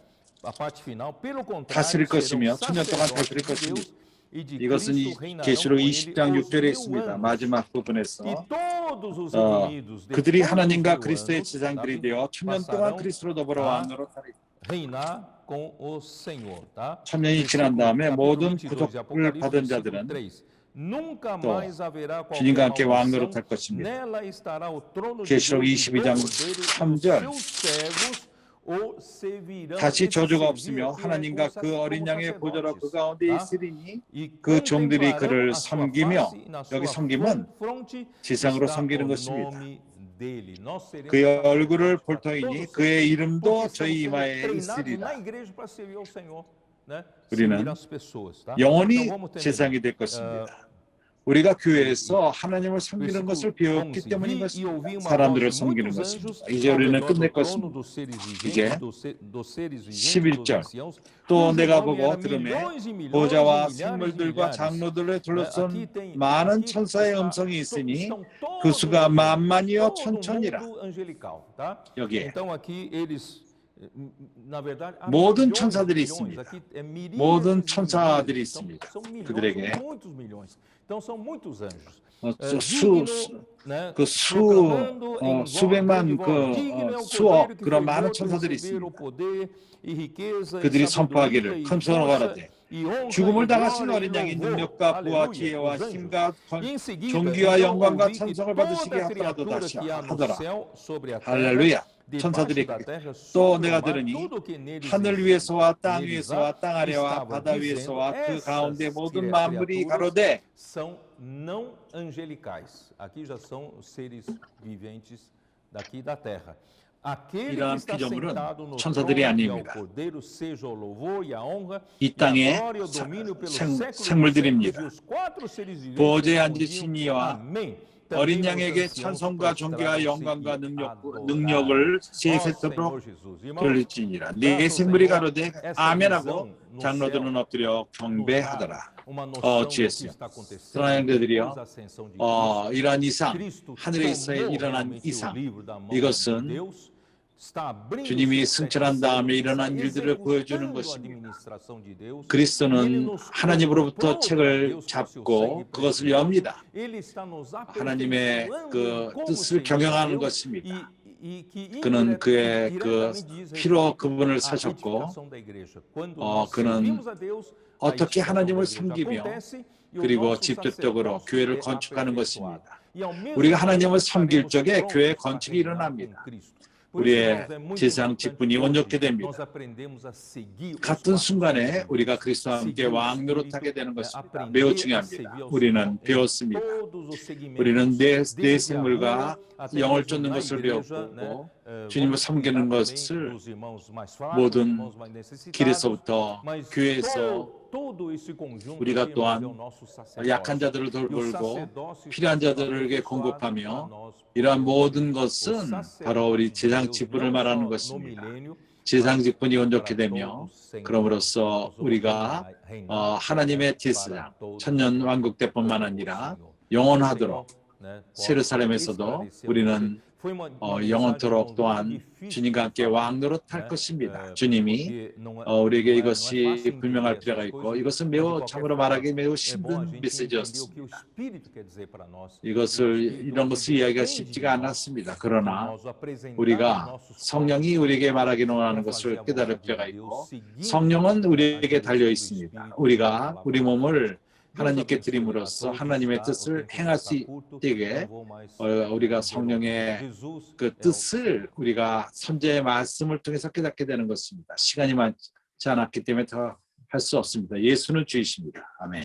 S1: A parte final, pelo
S2: 다스릴
S1: contrário, serão
S2: 것이며 천년 동안
S1: sacerdotes
S2: 다스릴
S1: de
S2: 것입니다.
S1: Deus e de
S2: 이것은
S1: Cristo
S2: 이
S1: reinarão
S2: 계시록
S1: com ele
S2: 20장
S1: os
S2: 6절에
S1: 1000
S2: 있습니다.
S1: anos.
S2: 마지막
S1: E
S2: 부분에서
S1: todos os redimidos
S2: 그들이
S1: depois dos
S2: 하나님과
S1: 1000
S2: 그리스도의
S1: anos,
S2: 제사장들이
S1: sabe,
S2: 되어 천년 동안
S1: passarão
S2: 그리스도로 더불어
S1: a
S2: 왕으로 살리.
S1: reinar com o Senhor, tá?
S2: 천년이 지난 다음에
S1: Capítulo
S2: 모든
S1: 22 de
S2: 구속을
S1: Apocalipse,
S2: 받은
S1: versículo
S2: 자들은
S1: 3. Nunca
S2: 또
S1: mais haverá
S2: 주님과
S1: qualquer
S2: 함께 왕으로
S1: maldição.
S2: 탈 것입니다.
S1: Nela estará o trono de
S2: 계시록
S1: Deus e do
S2: 22장
S1: Cordeiro, e os
S2: 3절
S1: seus servos o servirão.
S2: 다시
S1: Esse
S2: 저주가
S1: servir
S2: 없으며
S1: aqui é
S2: 하나님과 그
S1: como
S2: 어린 양의 보좌로 그
S1: sacerdotes,
S2: 가운데
S1: tá?
S2: 있으리니
S1: E
S2: 그 종들이
S1: contemplarão
S2: 그를
S1: a sua
S2: 섬기며
S1: face, e na
S2: 여기
S1: sua
S2: 섬김은
S1: fronte
S2: 지상으로
S1: está
S2: 섬기는
S1: o
S2: 것입니다.
S1: nome dele. Nós seremos
S2: 그의 얼굴을
S1: sacerdotes
S2: 볼
S1: para todos
S2: 터이니
S1: os
S2: 그의
S1: tempos,
S2: 이름도
S1: porque
S2: 저희
S1: estamos sendo
S2: 이마에
S1: treinados na
S2: 있으리라.
S1: igreja para servir ao Senhor, né?
S2: 우리는
S1: Servir as pessoas, tá?
S2: 영원히
S1: Então vamos terminar.
S2: 제사장이 될 것입니다. 우리가 교회에서 하나님을 섬기는 것을 배웠기 때문인 것입니다. 사람들을 섬기는 것입니다. 이제 우리는 끝낼 것입니다. 이제 11절 또 내가 보고 들음에 보좌와 생물들과 장로들을 둘러싼 많은 천사의 음성이 있으니 그 수가 만만이요 천천이라. 여기에 모든 천사들이 있습니다. 모든 천사들이 있습니다. 그들에게 수백만 수억 그런 많은 천사들이 있습니다. 그들이 선포하기를 큰 소리로 가라되 죽음을 당하신 어린 양이 능력과 부와 지혜와 힘과 존귀와 영광과 찬송을 받으시게 하더라도 다시 하더라. 할렐루야. 천사들이 또 내가 들으니 하늘 위에서와 땅 위에서와 땅 아래와 바다 위에서와 그 가운데 모든 만물이 가로되
S1: são não angelicais. Aqui já são os seres viventes daqui da terra. Aquele que está sentado no trono e ao Cordeiro seja o louvor e a honra e a glória e o domínio pelos séculos e os quatro seres viventes respondiam amém.
S2: 어린 양에게 찬송과 존귀와 영광과 능력을 세세토록 돌릴지니라. 네 생물이 가로되 아멘하고 장로들은 엎드려 경배하더라. 주였어요. 사랑하는 형제들이여, 이러한 이상, 하늘에 일어난 이상, 이것은 주님이 승천한 다음에 일어난 일들을 보여주는 것입니다. 그리스도는 하나님으로부터 책을 잡고 그것을 엽니다. 하나님의 그 뜻을 경영하는 것입니다. 그는 그의 그 피로 그분을 사셨고, 그는 어떻게 하나님을 섬기며 그리고 직접적으로 교회를 건축하는 것입니다. 우리가 하나님을 섬길 적에 교회 건축이 일어납니다. 우리의 제사장 직분이 온전케 됩니다. 같은 순간에 우리가 그리스도와 함께 왕노릇하게 되는 것입니다. 매우 중요합니다. 우리는 배웠습니다. 우리는 내 생물과 영을 쫓는 것을 배웠고 주님을 섬기는 것을 모든 길에서부터 교회에서 우리가 또한 약한 자들을 돌보고 필요한 자들에게 공급하며 이러한 모든 것은 바로 우리 제사장 직분을 말하는 것입니다. 제사장 직분이 온전케 되며 그럼으로써 우리가 하나님의 제사장 천년 왕국 때뿐만 아니라 영원하도록 예루살렘에서도 우리는 영원토록 또한 주님과 함께 왕노릇할 것입니다. 주님이 우리에게 이것이 분명할 필요가 있고 이것은 매우 참으로 말하기 매우 힘든 메시지였습니다. 이런 것을 이야기가 쉽지가 않았습니다. 그러나 우리가 성령이 우리에게 말하기를 원하는 것을 깨달을 필요가 있고 성령은 우리에게 달려 있습니다. 우리가 우리 몸을 하나님께 드림으로써 하나님의 뜻을 행할 수 있게 우리가 성령의 그 뜻을 우리가 선지자의 말씀을 통해서 깨닫게 되는 것입니다. 시간이 많지 않았기 때문에 더 할 수 없습니다. 예수는 주이십니다. 아멘.